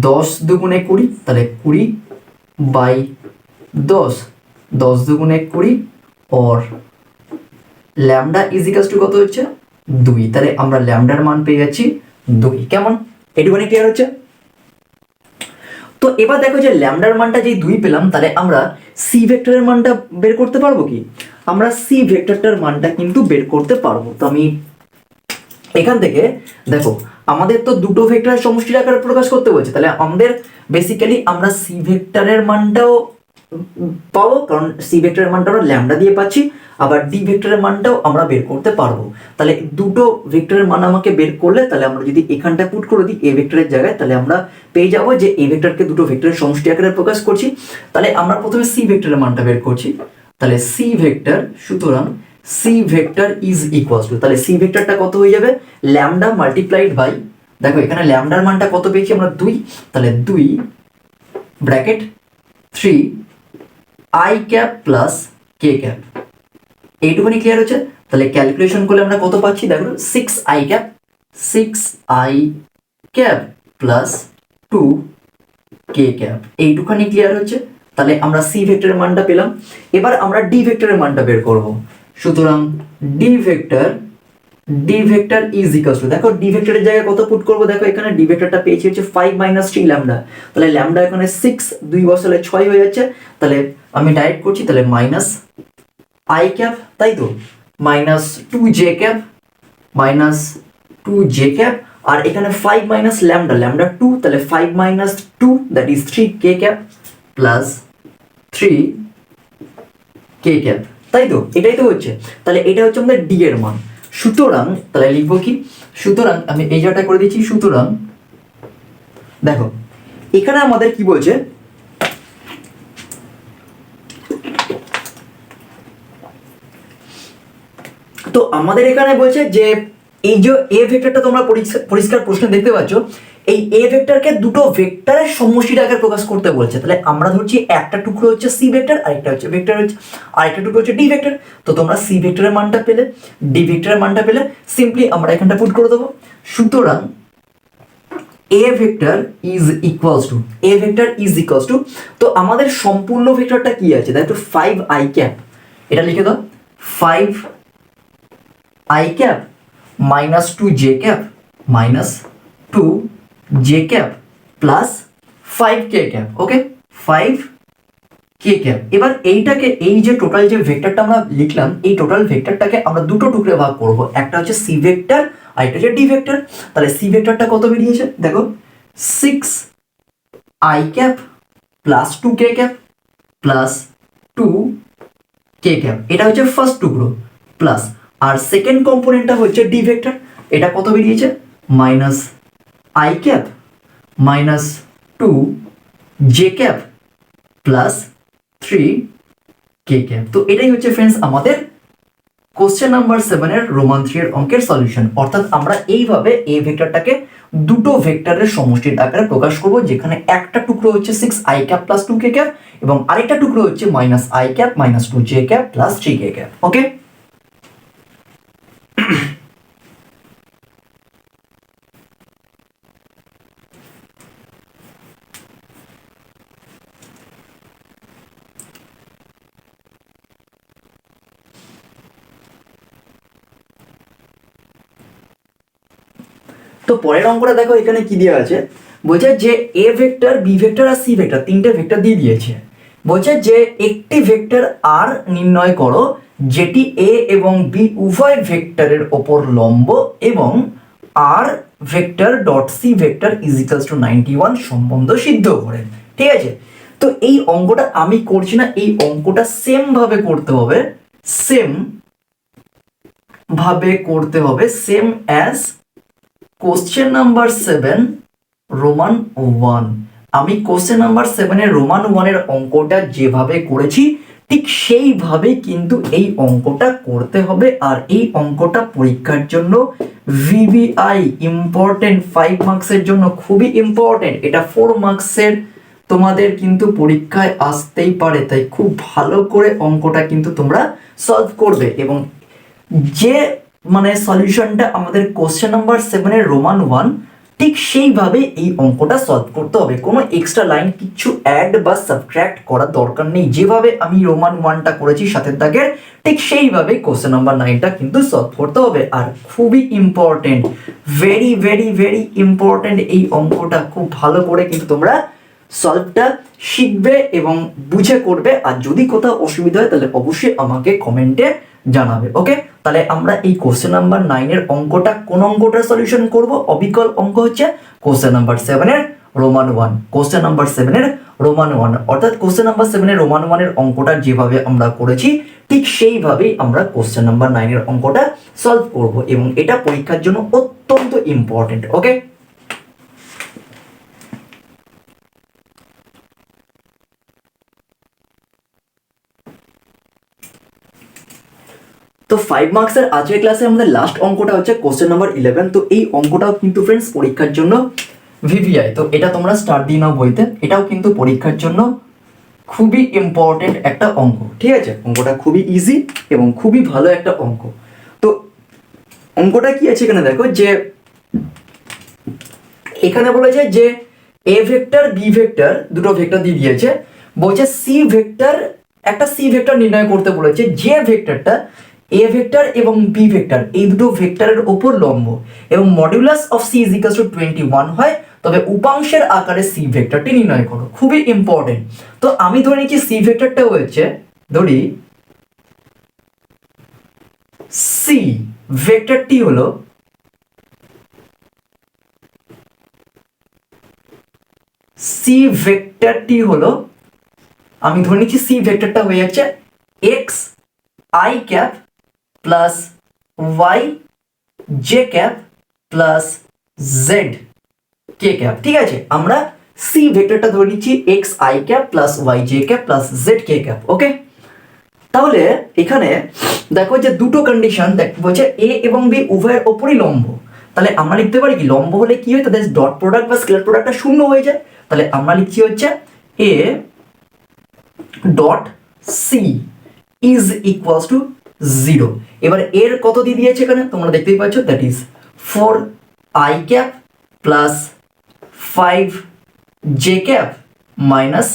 [SPEAKER 1] 10 দুগুণে 20, তাহলে 20 বাই 10, 10 দুগুণে 20 और ল্যামডা ইজ ইকুয়ালস টু কত হচ্ছে 2, তাহলে আমরা ল্যামডার মান পেয়ে যাচ্ছি 2। কেমন, এটুকুনি ক্লিয়ার হচ্ছে? তো এবার দেখো যে ল্যামডার মানটা যেই 2 পেলাম, তাহলে আমরা সি ভেক্টরের মানটা বের করতে পারবো কি? আমরা সি ভেক্টরটার মানটা কিন্তু বের করতে পারবো। তো আমি এখান থেকে দেখো আমাদের তো দুটো ভেক্টরের সমষ্টির আকারে প্রকাশ করতে বলছে, তাহলে আমাদের বেসিক্যালি আমরা সি ভেক্টরের মানটাও পাবো, কারণ সি ভেক্টরের মানটা আমরা ল্যামডা দিয়ে পাচ্ছি, আবার ডি ভেক্টরের মানটাও আমরা বের করতে পারবো। তাহলে দুটো ভেক্টরের মান আমাকে বের করলে, তাহলে আমরা যদি এখানটা পুট করে দিই এ ভেক্টরের জায়গায়, তাহলে আমরা পেয়ে যাবো যে এ ভেক্টরকে দুটো ভেক্টরের সমষ্টি আকারে প্রকাশ করছি। তাহলে আমরা প্রথমে সি ভেক্টরের মানটা বের করছি, তাহলে সি ভেক্টর, সুতরাং C vector is equals to, তাহলে সি ভেক্টরটা কত হয়ে যাবে ল্যামডা মাল্টিপ্লাইড বাই, দেখো এখানে ল্যামডার মানটা কত পেয়েছি আমরা 2, তাহলে 2 bracket 3 I cap plus K cap. এইটুকুনি ক্লিয়ার হচ্ছে? তাহলে ক্যালকুলেশন করলে আমরা কত পাচ্ছি, দেখো 6 I cap plus 2 k cap. এইটুখানি ক্লিয়ার হচ্ছে? তাহলে আমরা সি ভেক্টরের মানটা পেলাম। এবার আমরা ডি ভেক্টরের মানটা বের করব। সুতরাং D vector is equals to, দেখো ডি ভেক্টরের জায়গায় কত পুট করব, দেখো এখানে ডি ভেক্টরটা পেয়েছি হচ্ছে 5 - 3 ল্যামডা, তাহলে ল্যামডা এখানে 6, 2 বসালে 6 হয়ে যাচ্ছে, তাহলে আমি ডাইরেক্ট করছি, তাহলে মাইনাস আই ক্যাপ, তাই তো, minus 2j cap, minus 2j cap, আর এখানে 5 মাইনাস ল্যামডা, ল্যামডা 2, তাহলে 5 - 2 that is 3k cap plus 3k cap, তাই তো, এটাই তো হচ্ছে। তাহলে এটা হচ্ছে আমাদের ডি এর মান। সুতরাং তাহলে লিখবো কি, সুতরাং আমি এই জায়গাটা করে দিচ্ছি, সুতরাং দেখো এখানে আমাদের কি বলছে, তো আমাদের এখানে বলছে যে এই যে এ ভেক্টরটা তোমরা পরিষ্কার প্রশ্ন দেখতে পাচ্ছ, এই এ ভেক্টরকে দুটো ভেক্টরের সমষ্টির আকারে প্রকাশ করতে বলছে। তাহলে আমরা ধরছি একটা টুকরো হচ্ছে সি ভেক্টর, আরেকটা হচ্ছে ভেক্টর হচ্ছে, আরেকটা টুকরো হচ্ছে ডি ভেক্টর। তো তোমরা সি ভেক্টরের মানটা পেলে, ডি ভেক্টরের মানটা পেলে, সিম্পলি আমরা এখানটা পুট করে দেবো। সুতরাং এ ভেক্টর ইজ ইকুয়ালস টু, তো আমাদের সম্পূর্ণ ভেক্টরটা কি আছে দেখো, 5i ক্যাপ, এটা লিখে দাও, 5i cap minus 2j cap minus 2j cap plus 5k cap, okay, 5k cap. এবার এইটাকে, এই যে টোটাল যে ভেক্টরটা আমরা লিখলাম, এই টোটাল ভেক্টরটাকে আমরা দুটো টুকরে ভাগ করব, একটা হচ্ছে সি ভেক্টর আর একটা হচ্ছে ডি ভেক্টর। তাহলে সি ভেক্টরটা কত বেরিয়েছে দেখো, 6i cap plus 2k cap plus 2k cap, এটা হচ্ছে ফার্স্ট টুকরো, প্লাস আর সেকেন্ড কম্পোনেন্টটা হচ্ছে ডি ভেক্টর, এটা কত বেরিয়েছে, minus I cap minus 2j cap plus 3k cap. তো এটাই হচ্ছে ফ্রেন্ডস আমাদের কোশ্চেন নাম্বার 7 এর রোমান 3 এর অঙ্কের সলিউশন। অর্থাৎ আমরা এইভাবে এই ভেক্টরটাকে দুটো ভেক্টরের সমষ্টির আকারে প্রকাশ করব, যেখানে একটা টুকরো হচ্ছে 6i cap plus 2k cap এবং আরেকটা টুকরো হচ্ছে minus I cap minus 2j cap plus 3k cap, okay. তো পরের অঙ্কটা দেখো, এখানে কি দেওয়া আছে, বলছে যে এ ভেক্টর, বি ভেক্টর আর সি ভেক্টর, তিনটে ভেক্টর দিয়ে দিয়েছে। বলছে যে একটি ভেক্টর আর নির্ণয় করো যেটি এ এবং বি উভয় ভেক্টরের ওপর লম্ব এবং R vector dot C vector is equals to 91 সম্বন্ধ সিদ্ধ করে। ঠিক আছে, তো এই অঙ্কটা আমি করছি না, এই অঙ্কটা সেম ভাবে করতে হবে, same as question number 7 Roman 1। আমি কোশ্চেন নাম্বার 7 এর রোমান 1 এর অঙ্কটা যেভাবে করেছি ঠিক সেইভাবে কিন্তু এই অঙ্কটা করতে হবে। আর এই অঙ্কটা পরীক্ষার জন্য ভিভিআই ইম্পর্টেন্ট, 5 মার্কসের জন্য খুবই ইম্পর্টেন্ট। এটা 4 মার্কসের তোমাদের কিন্তু পরীক্ষায় আসতেই পারে, তাই খুব ভালো করে অঙ্কটা কিন্তু তোমরা সলভ করবে। এবং যে মানে সলিউশনটা আমাদের কোশ্চেন নাম্বার 7 এর রোমান 1, ঠিক সেইভাবে এই অঙ্কটা সলভ করতে হবে। কোনো এক্সট্রা লাইন কিছু অ্যাড বা সাবট্রাক্ট করার দরকার নেই। যেভাবে আমি রোমান 1টা করেছি সাথের দাগের, ঠিক সেইভাবে কোশ্চেন নাম্বার 9টা কিন্তু সলভ করতে হবে। আর খুবই important, very very very important এই অঙ্কটা, খুব ভালো করে কিন্তু তোমরা সলভটা শিখবে এবং বুঝে করবে। আর যদি কোথাও অসুবিধা হয় তাহলে অবশ্যই আমাকে কমেন্টে জানাবে, ওকে। তাহলে আমরা এই কোশ্চেন নাম্বার 9 এর অঙ্কটা, কোন অঙ্কটার সলিউশন করব, অবিকল অঙ্ক হচ্ছে কোশ্চেন নাম্বার 7 এর রোমান 1, কোশ্চেন নাম্বার 7 এর রোমান 1। অর্থাৎ কোশ্চেন নাম্বার 7 এর রোমান 1 এর অঙ্কটা যেভাবে আমরা করেছি ঠিক সেইভাবেই আমরা কোশ্চেন নাম্বার 9 এর অঙ্কটা সলভ করব এবং এটা পরীক্ষার জন্য অত্যন্ত ইম্পর্টেন্ট, ওকে। তো 5 মার্কসের আজকের ক্লাসে আমাদের লাস্ট অঙ্কটা হচ্ছে কোশ্চেন নাম্বার 11। তো এই অঙ্কটাও কিন্তু ফ্রেন্ডস পরীক্ষার জন্য ভিভিআই, তো এটা তোমরা স্টার্ট দিয়ে নাও বইতে। এটাও কিন্তু পরীক্ষার জন্য খুবই ইম্পর্টেন্ট একটা অঙ্ক, ঠিক আছে। অঙ্কটা খুবই ইজি এবং খুবই ভালো একটা অঙ্ক। তো অঙ্কটা কি আছে এখানে দেখো, যে এখানে বলেছে যে এ ভেক্টর বি ভেক্টর দুটো ভেক্টর দিয়ে দিয়েছে, বলছে সি ভেক্টর একটা সি ভেক্টর নির্ণয় করতে বলেছে যে ভেক্টরটা এ ভেক্টর এবং বি ভেক্টর এই দুটো ভেক্টরের ওপর লম্ব এবং modulus of C is equal to 21 হয়, তবে উপাংশের আকারে সি ভেক্টরটি নির্ণয় করো। খুবই ইম্পর্টেন্ট। তো আমি ধরে নিচ্ছি সি ভেক্টরটা হচ্ছে, ধরি সি ভেক্টরটি হলো আমি ধরে নিচ্ছি সি ভেক্টরটা হয়ে যাচ্ছে X I cap plus Y J cap plus Z K cap. ঠিক আছে, আমরা সি ভেক্টরটা ধরে নিচ্ছি X I cap plus Y J cap plus Z K cap. Okay, তাহলে এখানে দেখো যে দুটো কন্ডিশন বলছে এ এবং বি উভয়ের ওপরই লম্ব, তাহলে আমরা লিখতে পারি কি লম্ব হলে কি হয়, তাদের ডট প্রোডাক্ট বা স্কেলার প্রোডাক্টটা শূন্য হয়ে যায়। তাহলে আমরা লিখছি হচ্ছে A dot C is equals to 0। এবার এর কত দিয়ে দিয়েছে এখানে তোমরা দেখতেই পাচ্ছ, that is 4 I cap plus 5 J cap minus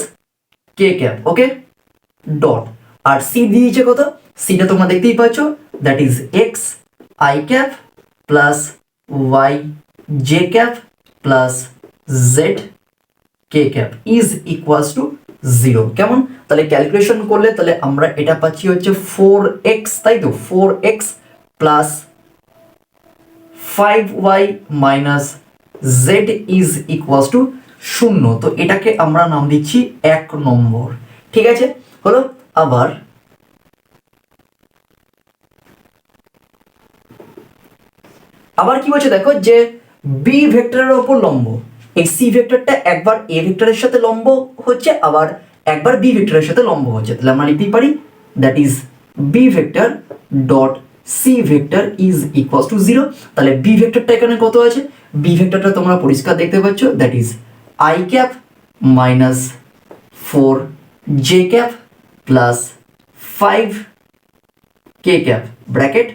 [SPEAKER 1] K cap. Okay, dot আর সি দিয়েছে কত, সিটা তোমরা দেখতেই পাচ্ছ, that is X I cap plus Y J cap plus Z K cap is equals to 0। কেমন, তাহলে ক্যালকুলেশন করলে তাহলে আমরা এটা পাচ্ছি হচ্ছে 4x, তাই তো 4x plus 5y minus Z is equals to 0। তো এটাকে আমরা নাম দিচ্ছি 1 নম্বর। ঠিক আছে, হলো। আবার কি বলছে দেখো, যে বি ভেক্টরের ওপর লম্ব, এই সি ভেক্টরটা একবার এ ভেক্টরের সাথে লম্ব হচ্ছে, আবার একবার বি ভেক্টরের সাথে লম্ব হচ্ছে। তাহলে আমরা লিখতে পারি that is B vector dot C vector is equals to 0। তাহলে বি ভেক্টরটা এখানে কত আছে, বি ভেক্টরটা তোমরা পরিষ্কার দেখতে পাচ্ছ, that is I cap minus 4 J cap plus 5 K cap bracket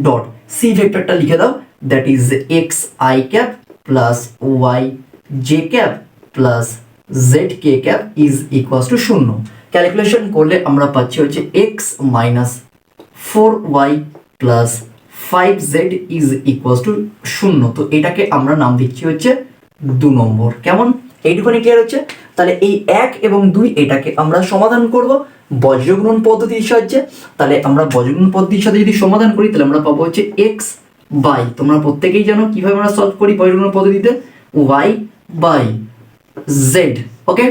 [SPEAKER 1] dot C ভেক্টরটা লিখে দাও, that is X I cap plus Y J cap plus Z K cap is equals to 0। Calculation করলে আমরা পাচ্ছি হচ্ছে X minus 4y plus 5z is equals to 0। তো এটাকে আমরা নাম দিচ্ছি হচ্ছে 2 নম্বর। কেমন, এইটুখানি ক্লিয়ার হচ্ছে। তাহলে এই 1 এবং 2 এটাকে আমরা সমাধান করব বজ্রগুণন পদ্ধতির সাহায্যে। তাহলে আমরা বজ্রগুণন পদ্ধতির সাথে যদি সমাধান করি তাহলে আমরা পাবো হচ্ছে x বাই, তোমরা প্রত্যেকেই জানো কিভাবে আমরা সলভ করি বজ্রগুণন পদ্ধতিতে, y বাই z। ওকে,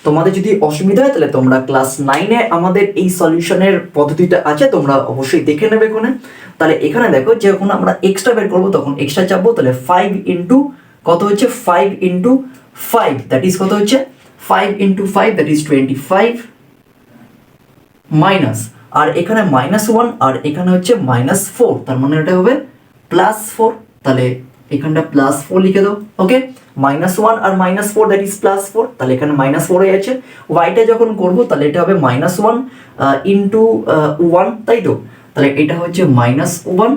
[SPEAKER 1] তোমাদের যদি অসুবিধা হয় তাহলে তোমরা ক্লাস 9-এ আমাদের এই সলিউশনের পদ্ধতিটা আছে, তোমরা অবশ্যই দেখে নেবে কোনে। তাহলে এখানে দেখো যখন আমরা এক্সট্রা বের করবো তখন এক্সট্রা চাপবো, তাহলে 5 ইন্টু কত হচ্ছে 5 ইন্টু 5 দ্যাট ইজ কত হচ্ছে 5 ইন্টু 5 দ্যাট ইজ 25 মাইনাস, আর এখানে -1 আর এখানে হচ্ছে -4, তার মানে এটা হবে +4। তাহলে এখানটা +4 লিখে দাও। ওকে, -1 আর -4 দ্যাট ইজ +4, তাহলে এখানে -4 হয়ে যাচ্ছে। ওয়াইটা যখন করব তাহলে এটা হবে -1 ইন্টু 1, তাই তো, তাহলে এটা হচ্ছে -1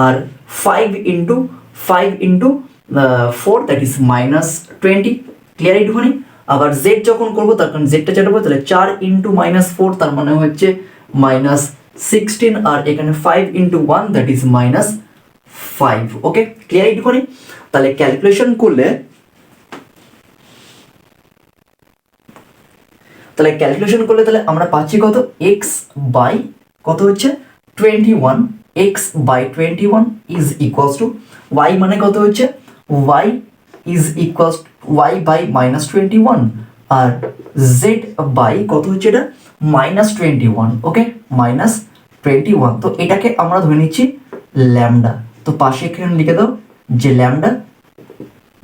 [SPEAKER 1] আর 5 ইন্টু 4 দ্যাট ইজ -20। ক্লিয়ার এইটুখানি। আবার z যখন করবো তখন জেডটা চাটাবো, তাহলে 4 ইন্টু -4 তার মানে হচ্ছে -16, আর এখানে 5 into 1 that is -5। Okay, clear এইটুখানি। তাহলে ক্যালকুলেশন করলে তাহলে আমরা পাচ্ছি কত, x বাই কত হচ্ছে 21, x by 21 is equals to y মানে কত হচ্ছে y is equals y by -21 আর z বাই কত হচ্ছে এটা -21। ওকে, -21। তো এটাকে আমরা ধরে নিচ্ছি ল্যামডা। তো পাশে এখানে লিখে দাও যে lambda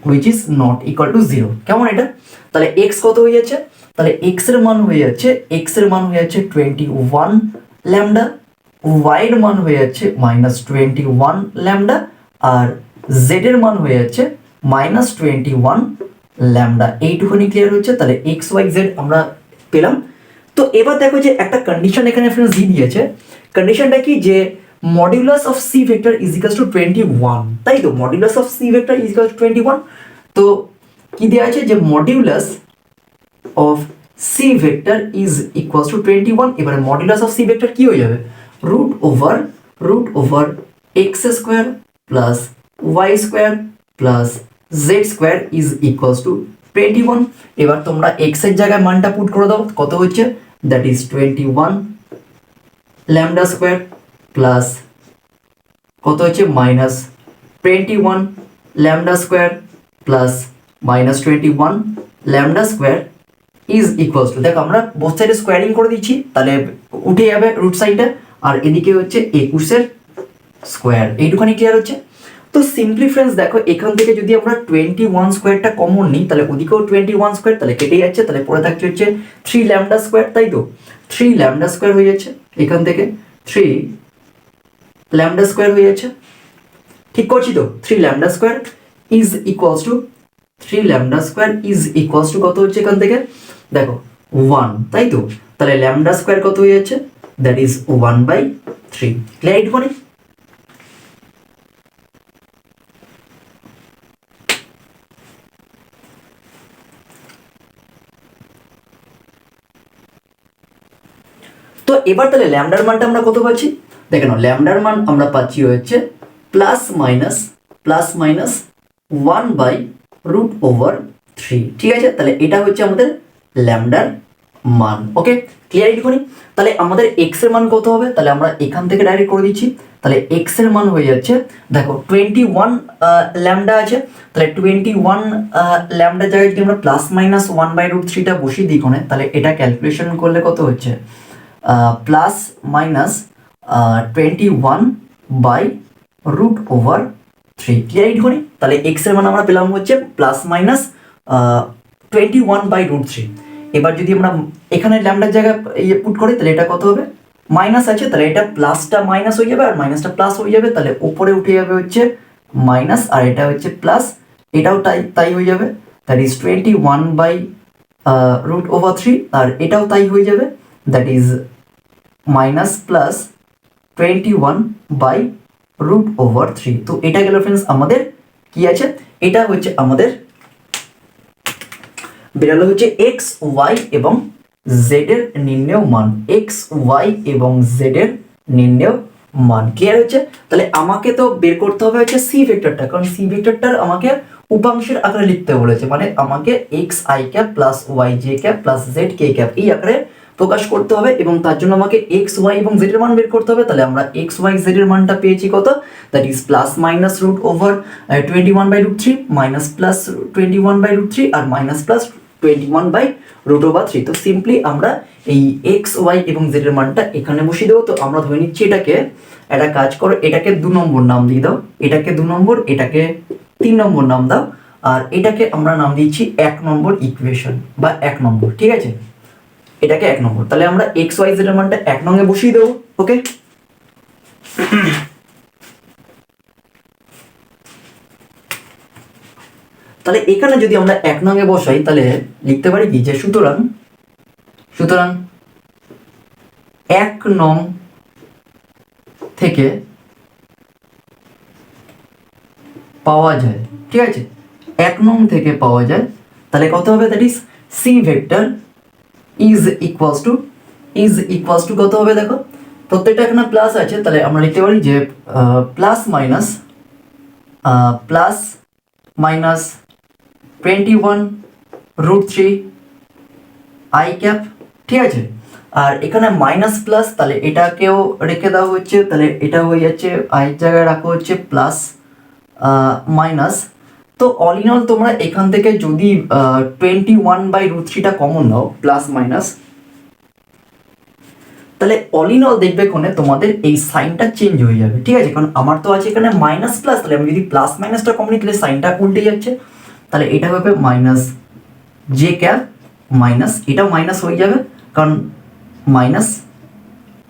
[SPEAKER 1] which is not equal to 0। কেমন এটা, তাহলে x কত হয়ে যাচ্ছে, তাহলে x এর মান হয়ে যাচ্ছে 21 ল্যামডা, y এর মান হয়ে যাচ্ছে -21 ল্যামডা, আর z এর মান হয়ে যাচ্ছে -21 ল্যামডা। এইটুকুনি ক্লিয়ার হচ্ছে। তাহলে x y z আমরা পেলাম। তো এবার দেখো যে একটা কন্ডিশন এখানে ফ্রেন্ডস দিয়ে দিয়েছে। কন্ডিশনটা কি, যে modulus of C vector is equals to 21, তাই তো, modulus of C vector is equals to 21। তো কি দেওয়া আছে যে modulus of C vector is equals to 21। এবারে মডিউলাস অফ সি ভেক্টর কি হয়ে যাবে root over X square plus Y square plus Z square is equals to 21। এবার তোমরা এক্স এর জায়গায় মানটা পুট করে দাও, কত হচ্ছে that is 21 lambda square plus কত হচ্ছে minus 21 lambda square plus minus 21 lambda square is equals to, দেখো আমরা বোথ সাইডে স্কোয়ারিং করে দিচ্ছি, তাহলে উঠে যাবে রুট সাইডটা, আর এদিকে হচ্ছে 21 স্কোয়ার। এইটুখানি ক্লিয়ার হচ্ছে? তো সিম্পলি ফ্রেন্ডস দেখো এখান থেকে যদি আমরা 21 স্কোয়ারটা কমন নিই তাহলে ওদিকেও 21 স্কোয়ার, তাহলে কেটে যাচ্ছে, তাহলে পড়ে থাকছে হচ্ছে 3 ল্যামডা স্কোয়ার, তাই তো 3 ল্যামডা স্কোয়ার হয়ে যাচ্ছে, এখান থেকে 3 ল্যামডা স্কোয়ার হয়ে যাচ্ছে, ঠিক করছি তো? 3 lambda square is equals two 3 lambda square is equals to কত হচ্ছে এখান থেকে দেখো 1, তাই তো? তাহলে ল্যামডা স্কোয়ার কত হয়ে যাচ্ছে দ্যাট ইজ 1/3। ক্লিয়ার এইটুখানি? তো এবার তাহলে ল্যামডার মানটা আমরা কত পাচ্ছি দেখে নাও। ল্যামডার মান আমরা পাচ্ছি হচ্ছে প্লাস মাইনাস 1/√3। ঠিক আছে, তাহলে এটা হচ্ছে আমাদের ল্যামডার মান। ওকে, ক্লিয়ার এইটুকুনি? তাহলে আমাদের এক্স এর মান কত হবে, তাহলে আমরা এখান থেকে ডাইরেক্ট করে দিচ্ছি। তাহলে এক্স এর মান হয়ে যাচ্ছে দেখো 21 ল্যামডা আছে, তাহলে 21 ল্যামডার জায়গায় যদি আমরা প্লাস মাইনাস 1/√3টা বসিয়ে দিই কোণে, তাহলে এটা ক্যালকুলেশন করলে কত হচ্ছে প্লাস মাইনাস 21/√3। ক্লিয়ার এইটুকুনি? তাহলে এক্স এর মান আমরা পেলাম হচ্ছে প্লাস মাইনাস 21/√3। এবার যদি আমরা এখানে ল্যামডার জায়গায় পুট করি তাহলে এটা কত হবে মাইনাস আছে, তাহলে এটা প্লাসটা মাইনাস হয়ে যাবে আর মাইনাসটা প্লাস হয়ে যাবে, তাহলে উপরে উঠে যাবে হচ্ছে মাইনাস আর এটা হচ্ছে প্লাস, এটাও তাই হয়ে যাবে, দ্যাট ইজ 21/√3 আর এটাও তাই হয়ে যাবে, দ্যাট ইজ মাইনাস প্লাস 21/√3। তো এটা গেল ফ্রেন্ডস আমাদের কি আছে, এটা হচ্ছে আমাদের বেরালো হচ্ছে এক্স ওয়াই এবং জেড এর নির্ণেয় মান, এক্স ওয়াই এবং জেড এর নির্ণেয় মান। ক্লিয়ার হচ্ছে? তাহলে আমাকে তো বের করতে হবে হচ্ছে সি ভেক্টরটা, কারণ সি ভেক্টরটার আমাকে উপাংশের আকারে লিখতে বলেছে, মানে আমাকে X I cap plus Y J cap plus Z K cap এই আকারে প্রকাশ করতে হবে, এবং তার জন্য আমাকে এক্স ওয়াই এবং জেড এর মান বের করতে হবে। তাহলে আমরা এক্স ওয়াই জেড এর মানটা পেয়েছি কত, that is plus minus √21/√3 minus plus 21/√3 আর মাইনাস প্লাস 21/√3। তো সিম্পলি আমরা এই এক্স ওয়াই এবং জেড এর মানটা এখানে বসিয়ে দেবো। তো আমরা ধরে নিচ্ছি এটাকে, একটা কাজ করো, এটাকে 2 নম্বর নাম দিয়ে দাও, এটাকে 2 নম্বর, এটাকে 3 নম্বর নাম দাও, আর এটাকে আমরা নাম দিচ্ছি 1 নম্বর ইকুয়েশন বা 1 নম্বর। ঠিক আছে, এটাকে 1 নম্বর। তাহলে আমরা এক্স ওয়াই জেড এর মানটা 1 নঙ্গে বসিয়ে দেবো। ওকে, তাহলে এখানে যদি আমরা 1 নঙ্গে বসাই তাহলে লিখতে পারি কি যে সুতরাং 1 নং থেকে পাওয়া যায়, ঠিক আছে, 1 নং থেকে পাওয়া যায়, তাহলে কত হবে that is C vector is equals to কত হবে দেখো, প্রত্যেকটা এখানে প্লাস আছে, তাহলে আমরা লিখতে পারি যে প্লাস মাইনাস 21√3 আই ক্যাপ। ঠিক আছে, আর এখানে মাইনাস প্লাস, তাহলে এটাকেও রেখে দেওয়া হচ্ছে, তাহলে এটা হয়ে যাচ্ছে আই জায়গায় রাখা হচ্ছে প্লাস মাইনাস। তো অল ইন অল তোমরা এখান থেকে যদি 21/√3টা কমন নাও প্লাস মাইনাস, তাহলে অল ইন অল দেখবে কোনে তোমাদের এই সাইনটা চেঞ্জ হয়ে যাবে। ঠিক আছে, কারণ আমার তো আছে এখানে মাইনাস প্লাস, তাহলে আমি যদি প্লাস মাইনাসটা কমন নিই তাহলে সাইনটা উল্টে যাচ্ছে, তাহলে এটা হবে মাইনাস জে ক্যাপ মাইনাস, এটাও মাইনাস হয়ে যাবে কারণ মাইনাস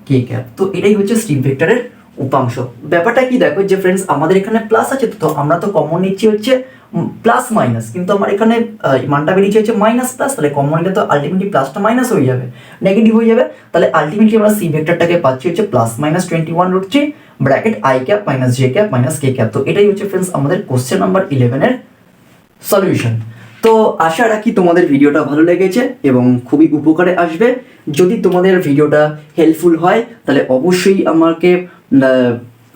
[SPEAKER 1] কে ক্যাপ। তো এটাই হচ্ছে স্ট্রিপ ভেক্টরের উপাংশ। ব্যাপারটা কি দেখো যে ফ্রেন্ডস আমাদের এখানে প্লাস আছে, তো আমরা তো কমন নিচ্ছি হচ্ছে প্লাস মাইনাস, কিন্তু আমার এখানে মানটা বেরিয়েছে হচ্ছে মাইনাস প্লাস, তাহলে কমন নিলে তো আলটিমেটলি প্লাসটা মাইনাস হয়ে যাবে, নেগেটিভ হয়ে যাবে, তাহলে আলটিমেটলি আমরা সি ভেক্টরটাকে পাচ্ছি হচ্ছে plus minus 21√3 bracket I cap minus J cap minus K cap. তো এটাই হচ্ছে ফ্রেন্ডস আমাদের কোশ্চেন নাম্বার 11 এর সলিউশন। তো আশা রাখি তোমাদের ভিডিওটা ভালো লেগেছে এবং খুবই উপকারে আসবে। যদি তোমাদের ভিডিওটা হেল্পফুল হয় তাহলে অবশ্যই আমাকে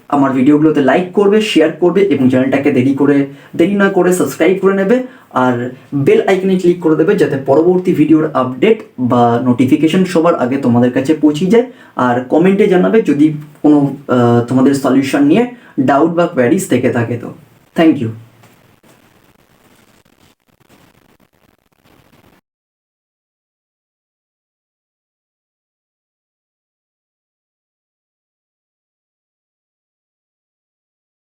[SPEAKER 1] আমার ভিডিওগুলোতে লাইক করবে, শেয়ার করবে এবং চ্যানেলটাকে দেরি না করে সাবস্ক্রাইব করে নেবে আর বেল আইকনে ক্লিক করে দেবে যাতে পরবর্তী ভিডিওর আপডেট বা নোটিফিকেশন সবার আগে তোমাদের কাছে পৌঁছে যায়। আর কমেন্টে জানাবে যদি কোনো তোমাদের সলিউশন নিয়ে ডাউট বা কোয়ারিজ থেকে থাকে। তো থ্যাংক ইউ।